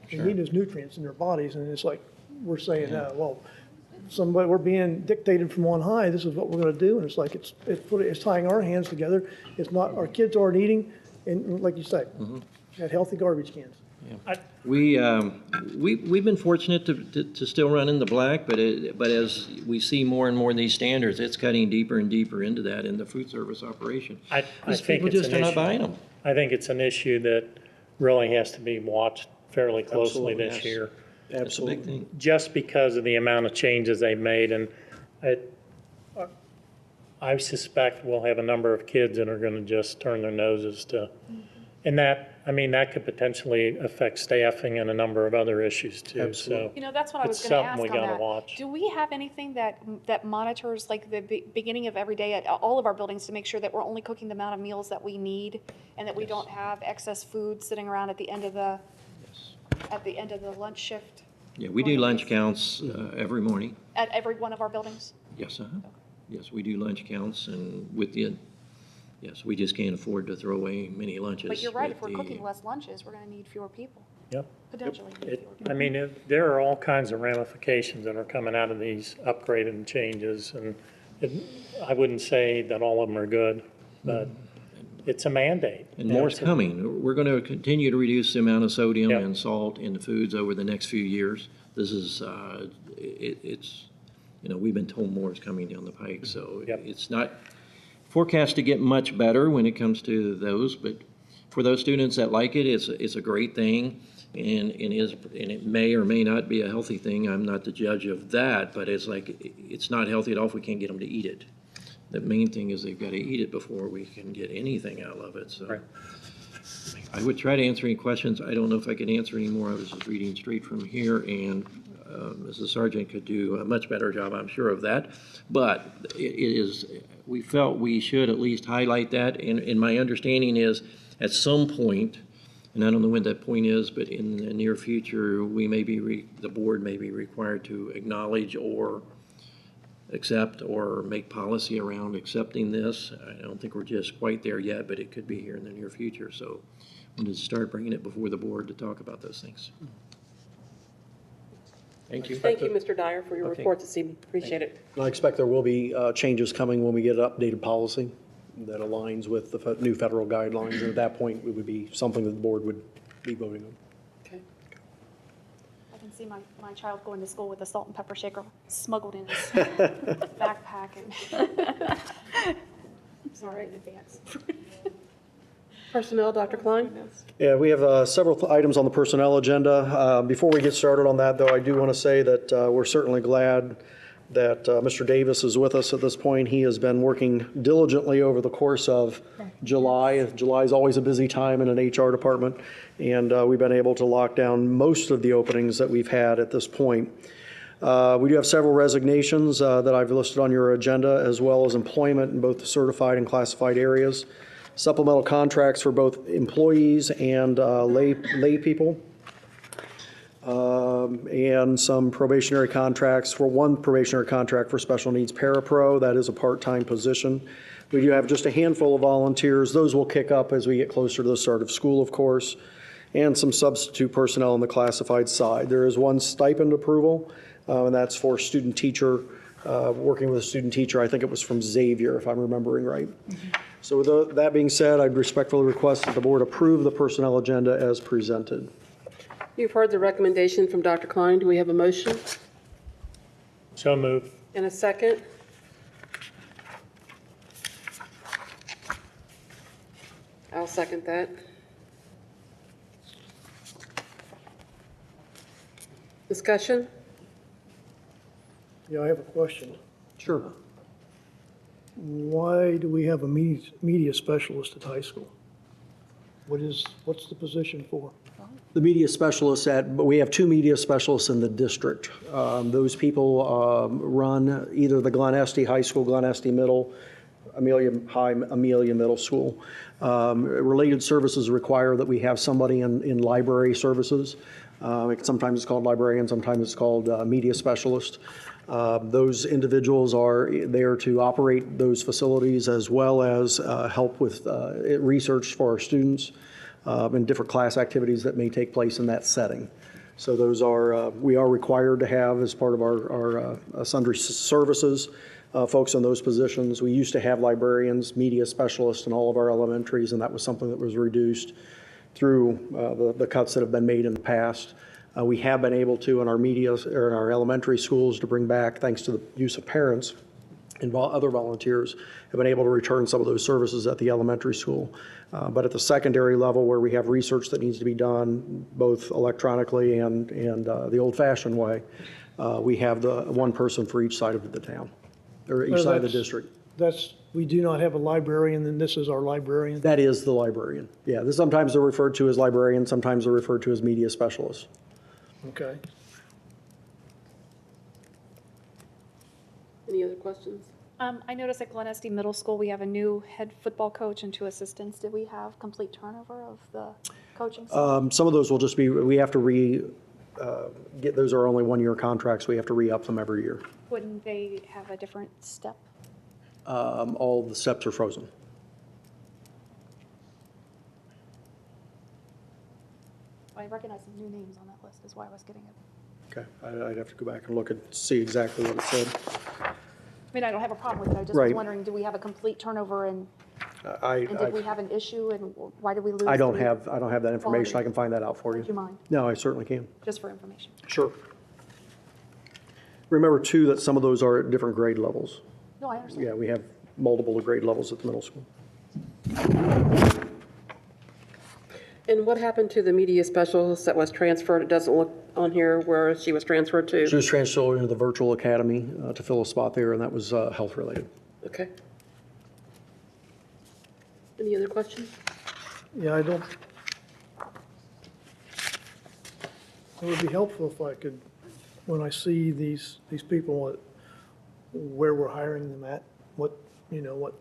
They need those nutrients in their bodies, and it's like, we're saying, we're being dictated from on high, this is what we're gonna do, and it's like, it's tying our hands together. It's not, our kids aren't eating, and like you say, got healthy garbage cans. we've been fortunate to still run in the black, but as we see more and more of these standards, it's cutting deeper and deeper into that in the food service operation. I These think people it's just an are not issue. buying them. I think it's an issue that really has to be watched fairly closely Absolutely, this yes. year, That's a big thing. just because of the amount of changes they've made. And I suspect we'll have a number of kids that are going to just turn their noses to, and that could potentially affect staffing and a number of other issues too. Absolutely. So That's what I was it's going to something ask we on gotta that. watch. Do we have anything that monitors like the beginning of every day at all of our buildings to make sure that we're only cooking the amount of meals that we need and that we don't have excess food sitting around at the end of the lunch shift? Yeah, we do lunch counts every morning. At every one of our buildings? Yes, yes, we do lunch counts, and yes, we just can't afford to throw away many lunches. But you're right, if with we're the- cooking less lunches, we're going to need fewer people, Yep. potentially need fewer people. I mean, there are all kinds of ramifications that are coming out of these upgraded and changes, and I wouldn't say that all of them are good, but it's a mandate. And more's coming. We're going to continue to reduce the amount of sodium Yep. and salt in the foods over the next few years. This is, we've been told more is coming down the pike, so Yep. it's not forecast to get much better when it comes to those, but for those students that like it, it's a great thing, and it may or may not be a healthy thing. I'm not the judge of that, but it's not healthy at all if we can't get them to eat it. The main thing is they've got to eat it before we can get anything out of it, so. Right. I would try to answer any questions. I don't know if I can answer any more. I was just reading straight from here, and Mrs. Sargent could do a much better job, I'm sure of that. But we felt we should at least highlight that, and my understanding is at some point, and I don't know when that point is, but in the near future, the board may be required to acknowledge or accept or make policy around accepting this. I don't think we're just quite there yet, but it could be here in the near future. So I wanted to start bringing it before the board to talk about those things. Thank you. Thank you, Mr. Dyer, for your Okay. report this evening. Appreciate it. I expect there will be changes coming when we get an updated policy that aligns with the new federal guidelines. And at that point, it would be something that the board would be voting on. Okay. I can see my child going to school with a salt and pepper shaker smuggled in his backpack. And sorry in advance. Personnel, Dr. Klein? Yeah, we have several items on the personnel agenda. Before we get started on that, though, I do want to say that we're certainly glad that Mr. Davis is with us at this point. He has been working diligently over the course of July. July is always a busy time in an HR department, and we've been able to lock down most of the openings that we've had at this point. We do have several resignations that I've listed on your agenda, as well as employment in both certified and classified areas. Supplemental contracts for both employees and lay people. And some probationary contracts, one probationary contract for special needs parapro. That is a part-time position. We do have just a handful of volunteers. Those will kick up as we get closer to the start of school, of course, and some substitute personnel on the classified side. There is one stipend approval, and that's for student teacher, working with a student teacher. I think it was from Xavier, if I'm remembering right. So with that being said, I'd respectfully request that the board approve the personnel agenda as presented. You've heard the recommendation from Dr. Klein. Do we have a motion So moved. and a second? I'll second that. Discussion? Yeah, I have a question. Sure. Why do we have a media specialist at high school? What's the position for? The media specialists but we have two media specialists in the district. Those people run either the Glen Estee High School, Glen Estee Middle, Amelia High, Amelia Middle School. Related services require that we have somebody in library services. Sometimes it's called librarian, sometimes it's called media specialist. Those individuals are there to operate those facilities as well as help with research for our students and different class activities that may take place in that setting. So those are, we are required to have as part of our sundry services, folks in those positions. We used to have librarians, media specialists in all of our elementaries, and that was something that was reduced through the cuts that have been made in the past. We have been able to, in our media, or in our elementary schools, to bring back, thanks to the use of parents and other volunteers, have been able to return some of those services at the elementary school. But at the secondary level, where we have research that needs to be done, both electronically and the old-fashioned way, we have the one person for each side of the town, or each side of the district. We do not have a librarian, and this is our librarian? That is the librarian. Yeah, sometimes they're referred to as librarians, sometimes they're referred to as media specialists. Okay. Any other questions? I noticed at Glen Estee Middle School, we have a new head football coach and 2 assistants. Did we have complete turnover of the coaching staff? Some of those will just be, we have to those are only one-year contracts. We have to re-up them every year. Wouldn't they have a different step? All the steps are frozen. I recognize some new names on that list, is why I was getting it. Okay, I'd have to go back and look and see exactly what it said. I mean, I don't have a problem with it, I just was Right. wondering, do we have a complete turnover, and I did we have an issue, and why did we lose? don't the- have that information. I can find that out for you. Would you mind, No, I certainly can. just for information? Sure. Remember, too, that some of those are at different grade levels. No, I understand. Yeah, we have multiple grade levels at the middle school. And what happened to the media specialist that was transferred? It doesn't look on here where she was transferred She to. was transferred into the virtual academy to fill a spot there, and that was health-related. Okay. Any other questions? Yeah, I don't, it would be helpful if I could, when I see these people, where we're hiring them at, what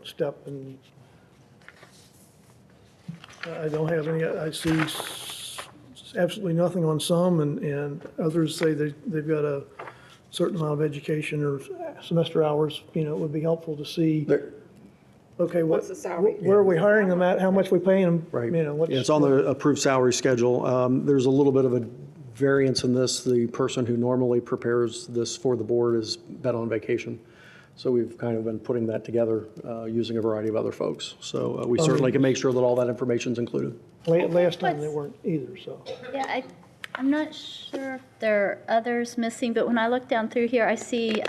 step, and I don't have any, I see absolutely nothing on some, and others say they've got a certain amount of education or semester hours. It would be helpful to see, okay, What's the salary? where are we hiring them at, how much we paying them? Right. What's. Yeah, it's on the approved salary schedule. There's a little bit of a variance in this. The person who normally prepares this for the board has been on vacation. So we've kind of been putting that together using a variety of other folks. So we certainly can make sure that all that information's included. Last time they weren't either, so. Yeah, I'm not sure if there are others missing, but when I look down through here, I see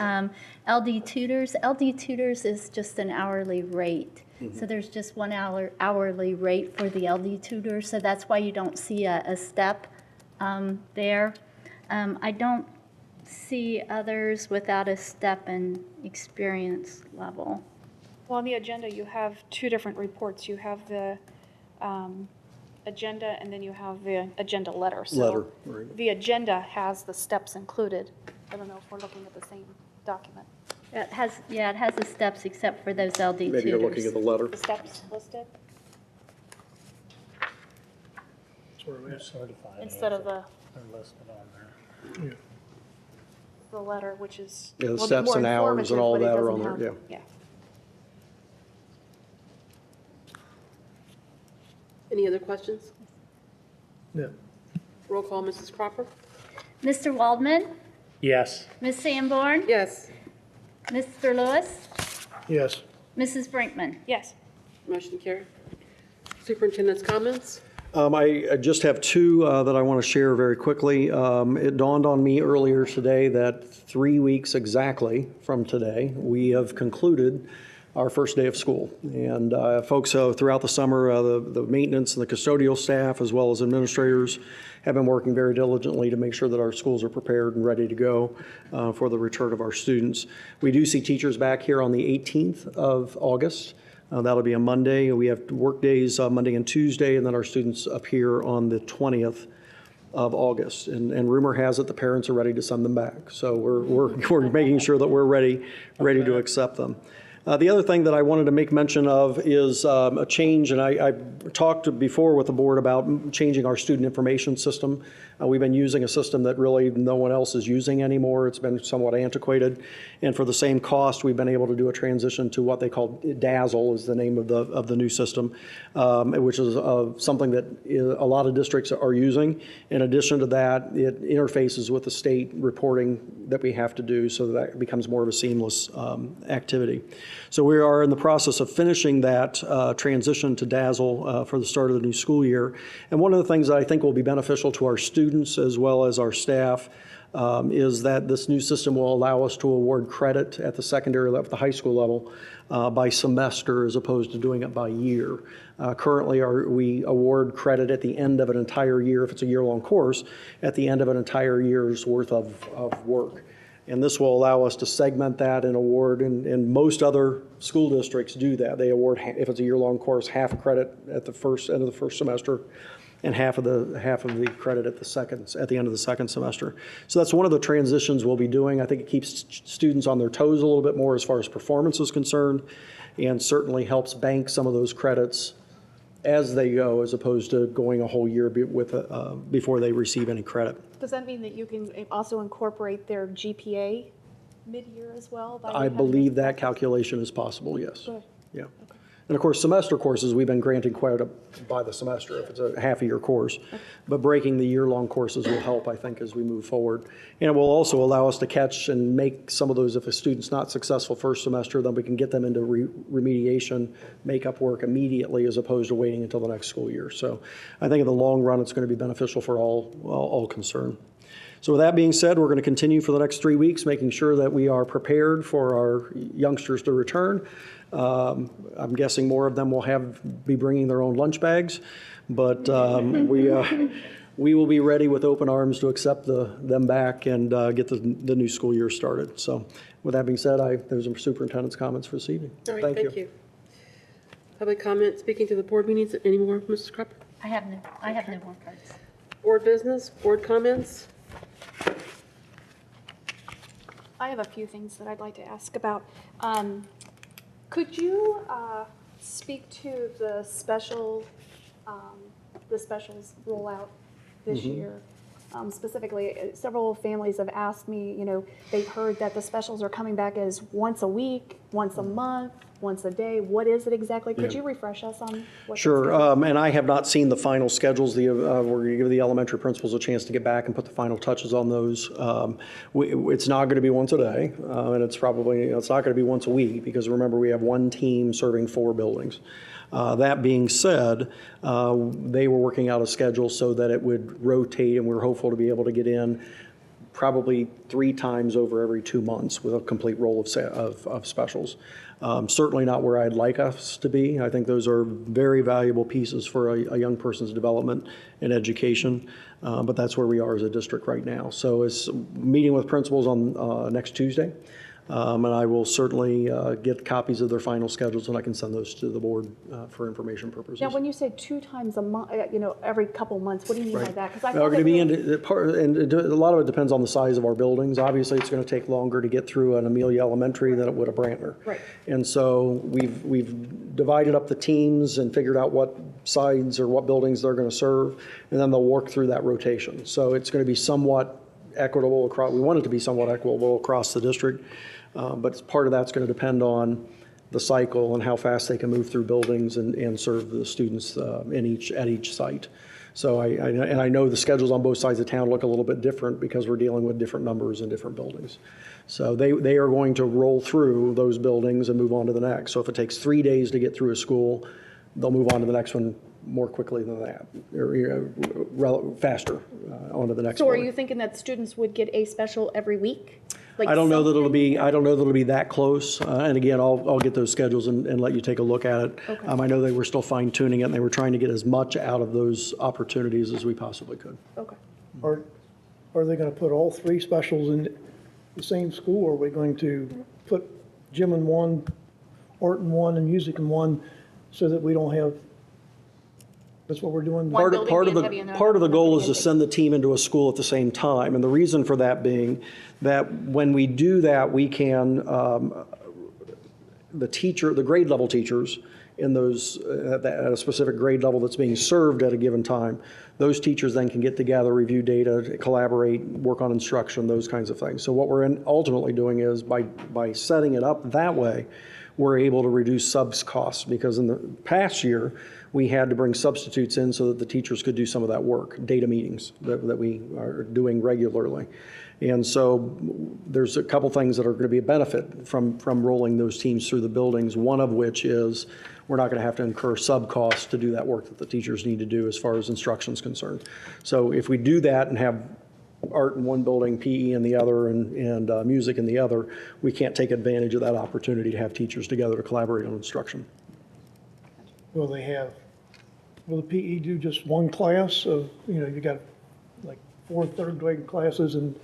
LD tutors. LD tutors is just an hourly rate. So there's just 1 hour hourly rate for the LD tutor, so that's why you don't see a step there. I don't see others without a step in experience level. Well, on the agenda, you have two different reports. You have the agenda, and then you have the agenda letter. So Letter, right. the agenda has the steps included. I don't know if we're looking at the same document. It has the steps except for those LD tutors. Maybe you're looking at the letter. The steps listed Certified. instead of They're listed on there. the letter, which is Yeah, the a little bit steps more and hours and informative, all but it that are doesn't on there, have- yeah. Any other questions? Yeah. Roll call, Mrs. Cropper? Mr. Waldman, Yes. Ms. Sanborn, Yes. Mr. Lewis, Yes. Mrs. Brinkman. Yes. Motion carried. Superintendent's comments? I just have two that I want to share very quickly. It dawned on me earlier today that 3 weeks exactly from today, we have concluded our first day of school. And folks, throughout the summer, the maintenance and the custodial staff, as well as administrators, have been working very diligently to make sure that our schools are prepared and ready to go for the return of our students. We do see teachers back here on the 18th of August. That'll be a Monday. We have work days Monday and Tuesday, and then our students appear on the 20th of August. And rumor has it the parents are ready to send them back. So we're making sure that we're ready to accept them. The other thing that I wanted to make mention of is a change, and I talked before with the board about changing our student information system. We've been using a system that really no one else is using anymore. It's been somewhat antiquated. And for the same cost, we've been able to do a transition to what they call Dazzle is the name of the new system, which is something that a lot of districts are using. In addition to that, it interfaces with the state reporting that we have to do, so that becomes more of a seamless activity. So we are in the process of finishing that transition to Dazzle for the start of the new school year. And one of the things that I think will be beneficial to our students as well as our staff is that this new system will allow us to award credit at the secondary level, the high school level, by semester as opposed to doing it by year. Currently, we award credit at the end of an entire year, if it's a year-long course, at the end of an entire year's worth of work. And this will allow us to segment that and award, and most other school districts do that. They award, if it's a year-long course, half a credit at the end of the first semester, and half of the credit at the end of the second semester. So that's one of the transitions we'll be doing. I think it keeps students on their toes a little bit more as far as performance is concerned, and certainly helps bank some of those credits as they go, as opposed to going a whole year before they receive any credit. Does that mean that you can also incorporate their GPA mid-year as well? I believe that calculation is possible, yes. Good. Yeah. And of course, semester courses, we've been granting credit by the semester if it's a half-a-year course. But breaking the year-long courses will help, I think, as we move forward. And it will also allow us to catch and make some of those, if a student's not successful first semester, then we can get them into remediation, make-up work immediately as opposed to waiting until the next school year. So I think in the long run, it's going to be beneficial for all concerned. So with that being said, we're going to continue for the next 3 weeks, making sure that we are prepared for our youngsters to return. I'm guessing more of them will be bringing their own lunch bags, but we will be ready with open arms to accept them back and get the new school year started. So with that being said, those are superintendent's comments for this evening. All right, thank you. Public comment, speaking to the board meetings, any more, Mrs. Krupp? I have no more cards. Board business, board comments? I have a few things that I'd like to ask about. Could you speak to the specials rollout this year? Specifically, several families have asked me, they've heard that the specials are coming back as once a week, once a month, once a day. What is it exactly? Could you refresh us on what? Sure, and I have not seen the final schedules. We're going to give the elementary principals a chance to get back and put the final touches on those. It's not going to be once a day, and it's not going to be once a week, because remember, we have one team serving 4 buildings. That being said, they were working out a schedule so that it would rotate, and we're hopeful to be able to get in probably 3 times over every 2 months with a complete roll of specials. Certainly not where I'd like us to be. I think those are very valuable pieces for a young person's development and education, but that's where we are as a district right now. So it's meeting with principals on next Tuesday. And I will certainly get copies of their final schedules, and I can send those to the board for information purposes. Now, when you say 2 times a month, every couple months, what do you mean by that? Because We're going to be and a lot of it depends on the size of our buildings. Obviously, it's going to take longer to get through an Amelia Elementary than it would a Brantner. Right. And so we've divided up the teams and figured out what sides or what buildings they're going to serve, and then they'll work through that rotation. So it's going to be somewhat equitable across. We want it to be somewhat equitable across the district. But part of that's going to depend on the cycle and how fast they can move through buildings and serve the students at each site. So I know the schedules on both sides of town look a little bit different because we're dealing with different numbers in different buildings. So they are going to roll through those buildings and move on to the next. So if it takes 3 days to get through a school, they'll move on to the next one more quickly than that, or faster on to the next one. So are you thinking that students would get a special every week? I don't know that it'll be that close. And again, I'll get those schedules and let you take a look at it. Okay. I know they were still fine tuning it, and they were trying to get as much out of those opportunities as we possibly could. Okay. Are they going to put all 3 specials in the same school, or are we going to put gym in one, art in one, and music in one, so that we don't have, that's what we're doing? One Part of the goal is to send the team into a school at the same time, and the reason for that being that when we do that, we can, the grade level teachers in those, at a specific grade level that's being served at a given time, those teachers then can get together, review data, collaborate, work on instruction, those kinds of things. So what we're ultimately doing is by setting it up that way, we're able to reduce subs costs, because in the past year, we had to bring substitutes in so that the teachers could do some of that work, data meetings that we are doing regularly. And so there's a couple things that are going to be a benefit from rolling those teams through the buildings, one of which is we're not going to have to incur sub costs to do that work that the teachers need to do as far as instruction is concerned. So if we do that and have art in one building, PE in the other, and music in the other, we can't take advantage of that opportunity to have teachers together to collaborate on instruction. Will the PE do just one class of, you got like 4 third-grade classes in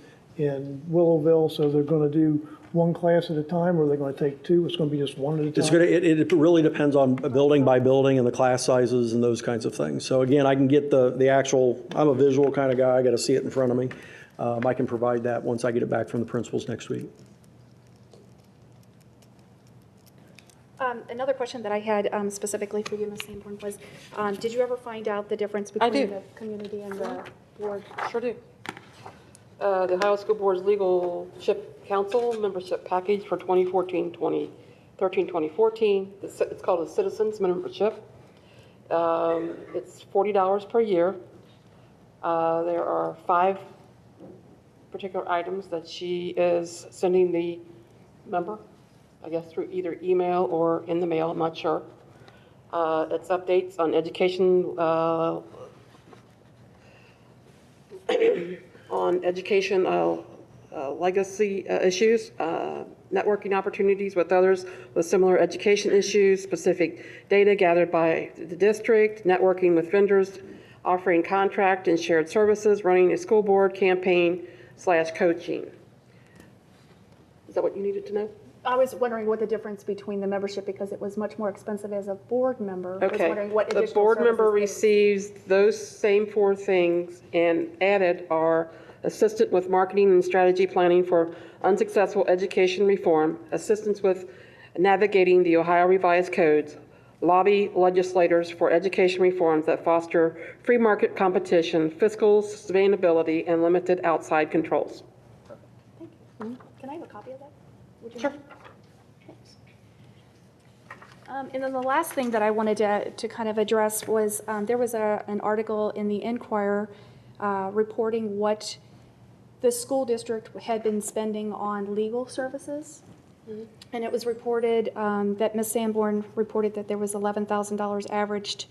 Willowville, so they're going to do one class at a time, or are they going to take 2? It's going to be just one at a time? It really depends on building by building and the class sizes and those kinds of things. So again, I can get the actual, I'm a visual kind of guy, I got to see it in front of me. I can provide that once I get it back from the principals next week. Another question that I had specifically for you, Ms. Sanborn, was, did you ever find out the difference I between do. the community and the board? Sure do. The Ohio School Board's Leadership Council membership package for 2014. It's called a Citizens Membership. It's $40 per year. There are 5 particular items that she is sending the member, I guess through either email or in the mail, I'm not sure. It's updates on education, legacy issues, networking opportunities with others with similar education issues, specific data gathered by the district, networking with vendors, offering contract and shared services, running a school board campaign/coaching. Is that what you needed to know? I was wondering what the difference between the membership, because it was much more expensive as a board member. I was Okay. wondering what The additional board member services receives those same 4 things, and added are assistant with marketing and strategy planning for unsuccessful education reform, assistance with navigating the Ohio Revised Codes, lobby legislators for education reforms that foster free market competition, fiscal sustainability, and limited outside controls. Thank you. Can I have a copy of that? Would you Sure. mind? Thanks. And then the last thing that I wanted to kind of address was there was an article in the Enquirer reporting what the school district had been spending on legal services. And it was reported that Ms. Sanborn reported that there was $11,000 averaged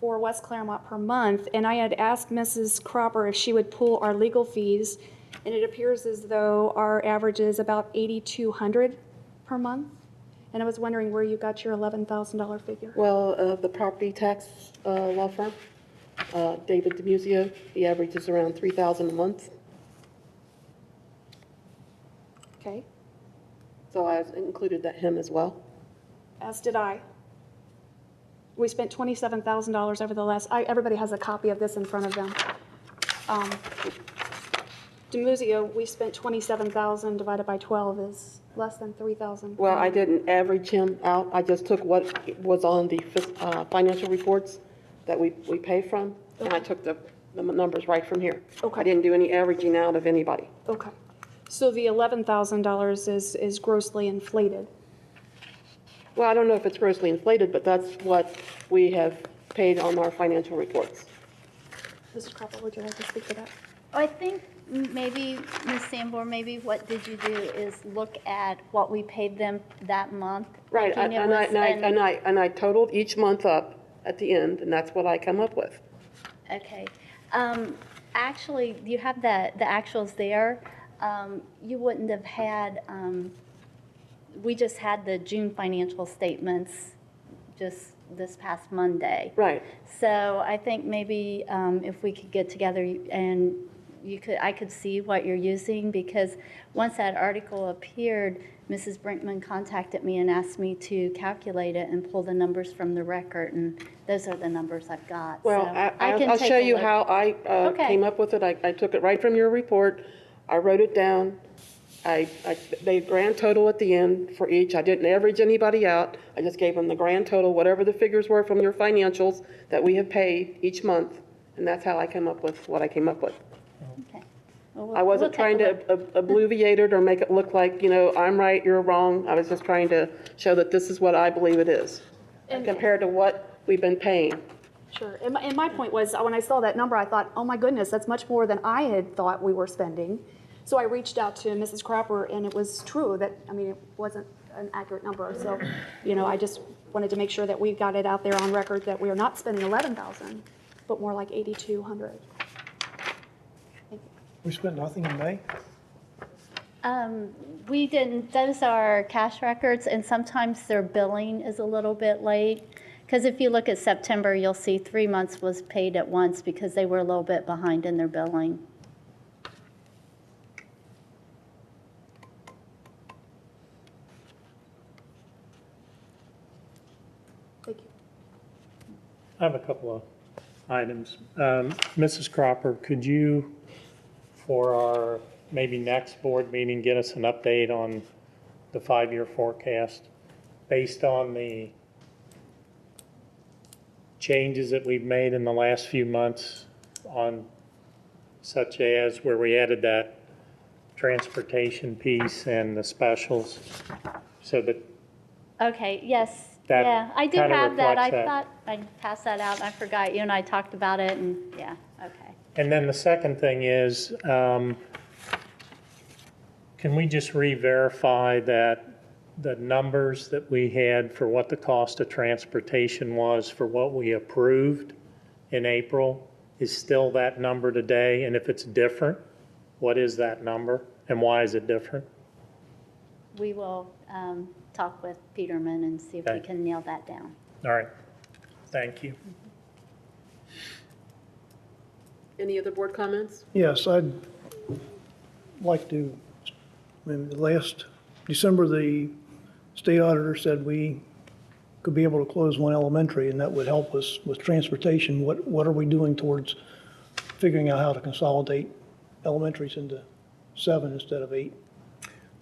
for West Claremont per month. And I had asked Mrs. Cropper if she would pull our legal fees, and it appears as though our average is about $8,200 per month. And I was wondering where you got your $11,000 figure. Well, the property tax law firm, David DeMuzio, the average is around $3,000 a month. Okay, So I included him as well. as did I. We spent $27,000 over the last, everybody has a copy of this in front of them. DeMuzio, we spent $27,000 divided by 12 is less than $3,000. Well, I didn't average him out. I just took what was on the financial reports that we pay from, and I took the numbers right from here. Okay. I didn't do any averaging out of anybody. Okay. So the $11,000 is grossly inflated. Well, I don't know if it's grossly inflated, but that's what we have paid on our financial reports. Mrs. Cropper, would you like to speak to that? I think maybe, Ms. Sanborn, maybe what did you do is look at what we paid them that month. Right, thinking it and was- I totaled each month up at the end, and that's what I come up with. Okay. Actually, you have the actuals there. You wouldn't have had, we just had the June financial statements just this past Monday. Right. So I think maybe if we could get together and I could see what you're using, because once that article appeared, Mrs. Brinkman contacted me and asked me to calculate it and pull the numbers from the record, and those are the numbers I've got. Well, So I'll take show a you look. how I Okay. came up with it. I took it right from your report. I wrote it down. They grand total at the end for each. I didn't average anybody out. I just gave them the grand total, whatever the figures were from your financials that we have paid each month. And that's how I came up with what I came up with. Okay. Well, I wasn't we'll trying take a to look. abbreviate it or make it look like, I'm right, you're wrong. I was just trying to show that this is what I believe it is compared to what we've been paying. Sure. And my point was, when I saw that number, I thought, oh my goodness, that's much more than I had thought we were spending. So I reached out to Mrs. Cropper, and it was true that, it wasn't an accurate number. So, I just wanted to make sure that we got it out there on record that we are not spending $11,000, but more like $8,200. Thank you. We spent nothing in May? We didn't, those are cash records, and sometimes their billing is a little bit late. Because if you look at September, you'll see 3 months was paid at once because they were a little bit behind in their billing. Thank you. I have a couple of items. Mrs. Cropper, could you, for our maybe next board meeting, get us an update on the 5-year forecast, based on the changes that we've made in the last few months on such as where we added that transportation piece and the specials, so that Okay, yes, That yeah, I do kinda have that. I reflects that. thought I'd pass that out. I forgot. You and I talked about it, and yeah, okay. And then the second thing is, can we just re-verify that the numbers that we had for what the cost of transportation was for what we approved in April is still that number today? And if it's different, what is that number and why is it different? We will talk with Peterman and see if we Okay. can nail that down. All right, thank you. Any other board comments? Yes, I'd like to, I mean, last December, the state auditor said we could be able to close one elementary, and that would help us with transportation. What are we doing towards figuring out how to consolidate elementaries into 7 instead of 8?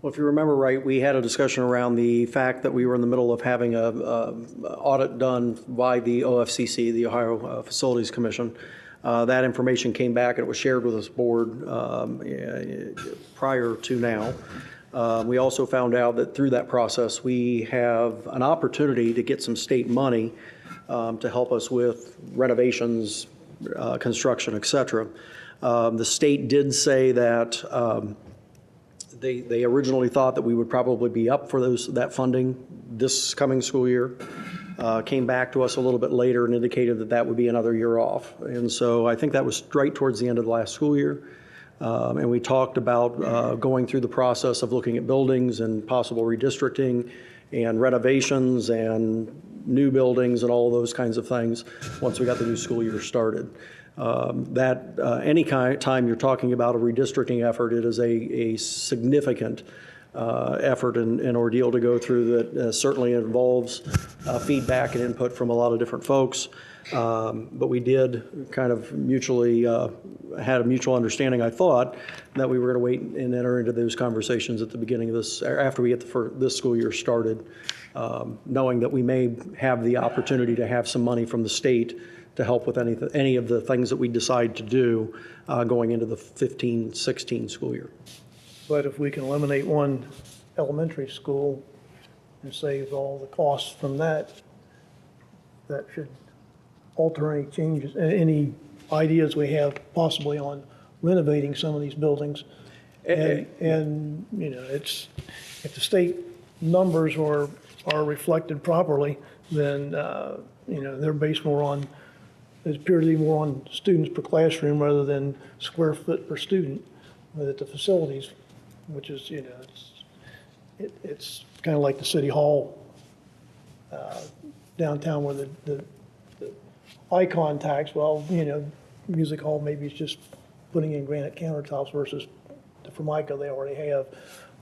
Well, if you remember right, we had a discussion around the fact that we were in the middle of having a audit done by the OFCC, the Ohio Facilities Commission. That information came back and it was shared with this board prior to now. We also found out that through that process, we have an opportunity to get some state money to help us with renovations, construction, et cetera. The state did say that they originally thought that we would probably be up for that funding this coming school year. Came back to us a little bit later and indicated that that would be another year off. And so I think that was right towards the end of the last school year. And we talked about going through the process of looking at buildings and possible redistricting and renovations and new buildings and all those kinds of things once we got the new school year started. Any time you're talking about a redistricting effort, it is a significant effort and ordeal to go through that certainly involves feedback and input from a lot of different folks. But we did kind of mutually had a mutual understanding, I thought, that we were going to wait and enter into those conversations at the beginning of this, after we get this school year started, knowing that we may have the opportunity to have some money from the state to help with any of the things that we decide to do going into the 15-16 school year. But if we can eliminate one elementary school and save all the costs from that, that should alter any changes, any ideas we have possibly on renovating some of these buildings. And you know, it's, if the state numbers are reflected properly, then, you know, they're based more on, it appears to be more on students per classroom rather than square foot per student at the facilities, which is, you know, it's kind of like the city hall downtown where the icon tax, well, you know, music hall maybe is just putting in granite countertops versus the Formica they already have.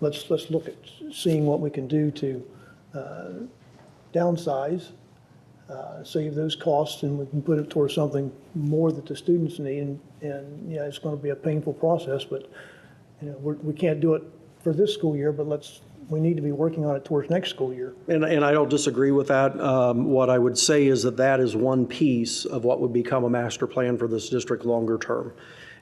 Let's look at seeing what we can do to downsize, save those costs, and we can put it towards something more that the students need. And yeah, it's going to be a painful process, but you know, we can't do it for this school year, but we need to be working on it towards next school year. And I don't disagree with that. What I would say is that is one piece of what would become a master plan for this district longer term.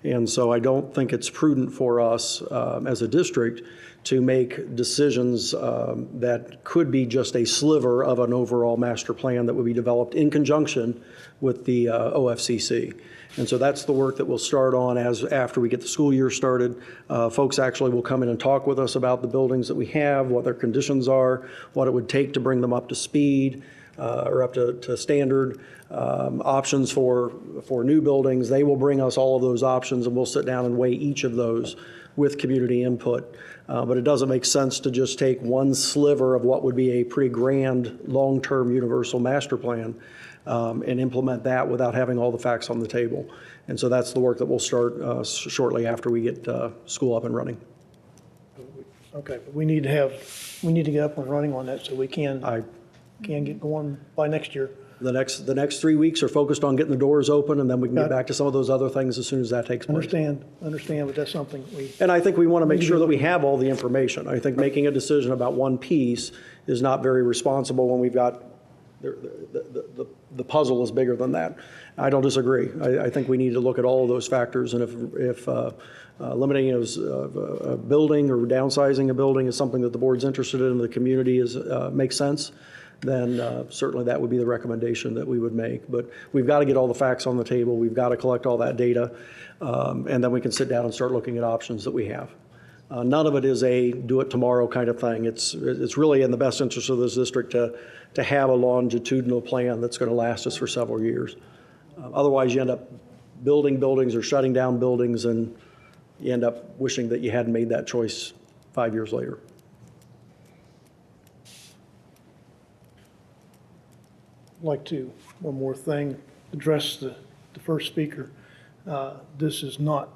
And so I don't think it's prudent for us as a district to make decisions that could be just a sliver of an overall master plan that would be developed in conjunction with the OFCC. And so that's the work that we'll start on after we get the school year started. Folks actually will come in and talk with us about the buildings that we have, what their conditions are, what it would take to bring them up to speed or up to standard, options for new buildings. They will bring us all of those options and we'll sit down and weigh each of those with community input. But it doesn't make sense to just take one sliver of what would be a pretty grand long-term universal master plan and implement that without having all the facts on the table. And so that's the work that we'll start shortly after we get school up and running. Okay, but we need to get up and running on that so we can get going by next year. The next 3 weeks are focused on getting the doors open, and then we can get back to some of those other things as soon as that takes place. Understand, but that's something we. And I think we want to make sure that we have all the information. I think making a decision about one piece is not very responsible when we've got, the puzzle is bigger than that. I don't disagree. I think we need to look at all of those factors, and if limiting a building or downsizing a building is something that the board's interested in and the community makes sense, then certainly that would be the recommendation that we would make. But we've got to get all the facts on the table. We've got to collect all that data, and then we can sit down and start looking at options that we have. None of it is a do it tomorrow kind of thing. It's really in the best interest of this district to have a longitudinal plan that's going to last us for several years. Otherwise, you end up building buildings or shutting down buildings, and you end up wishing that you hadn't made that choice 5 years later. I'd like to, one more thing, address the first speaker. This is not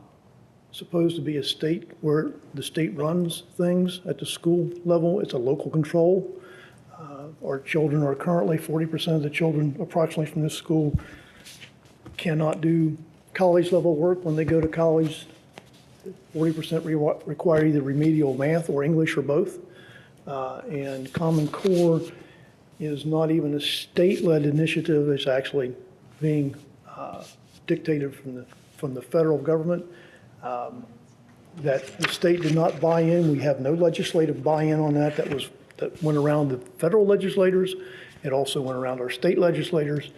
supposed to be a state where the state runs things at the school level. It's a local control. Our children are currently, 40% of the children approximately from this school cannot do college level work when they go to college. 40% require either remedial math or English or both. And Common Core is not even a state-led initiative. It's actually being dictated from the federal government. That the state did not buy in. We have no legislative buy-in on that. That went around the federal legislators. It also went around our state legislators,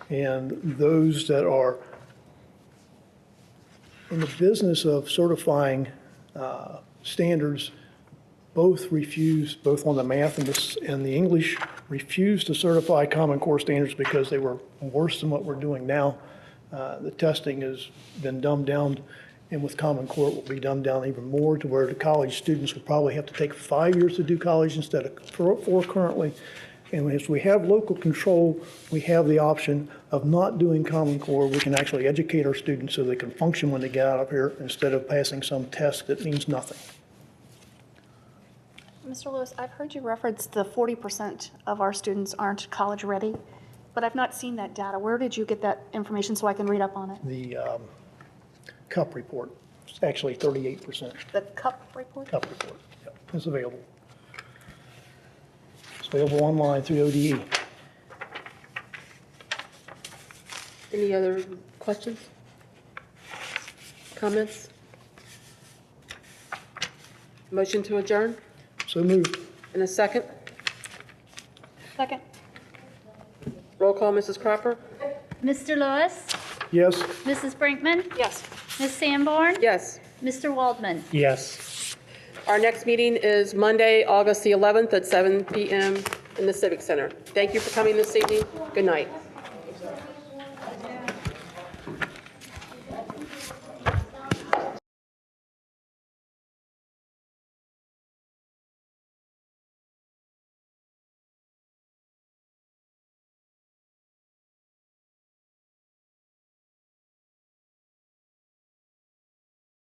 and those that are in the business of certifying standards both on the math and the English, refused to certify Common Core standards because they were worse than what we're doing now. The testing has been dumbed down, and with Common Core it will be dumbed down even more to where the college students would probably have to take 5 years to do college instead of 4 currently. And as we have local control, we have the option of not doing Common Core. We can actually educate our students so they can function when they get out of here instead of passing some test that means nothing. Mr. Lewis, I've heard you reference the 40% of our students aren't college ready, but I've not seen that data. Where did you get that information so I can read up on it? The CUP report, it's actually 38%. The CUP report? CUP report, yep, it's available. It's available online through ODE. Any other questions? Comments? Motion to adjourn? So moved. In a second? Second. Roll call, Mrs. Cropper? Mr. Lewis, Yes. Mrs. Brinkman, Yes. Ms. Sanborn, Yes. Mr. Waldman. Yes. Our next meeting is Monday, August the 11th at 7 p.m. in the Civic Center. Thank you for coming this evening. Good night.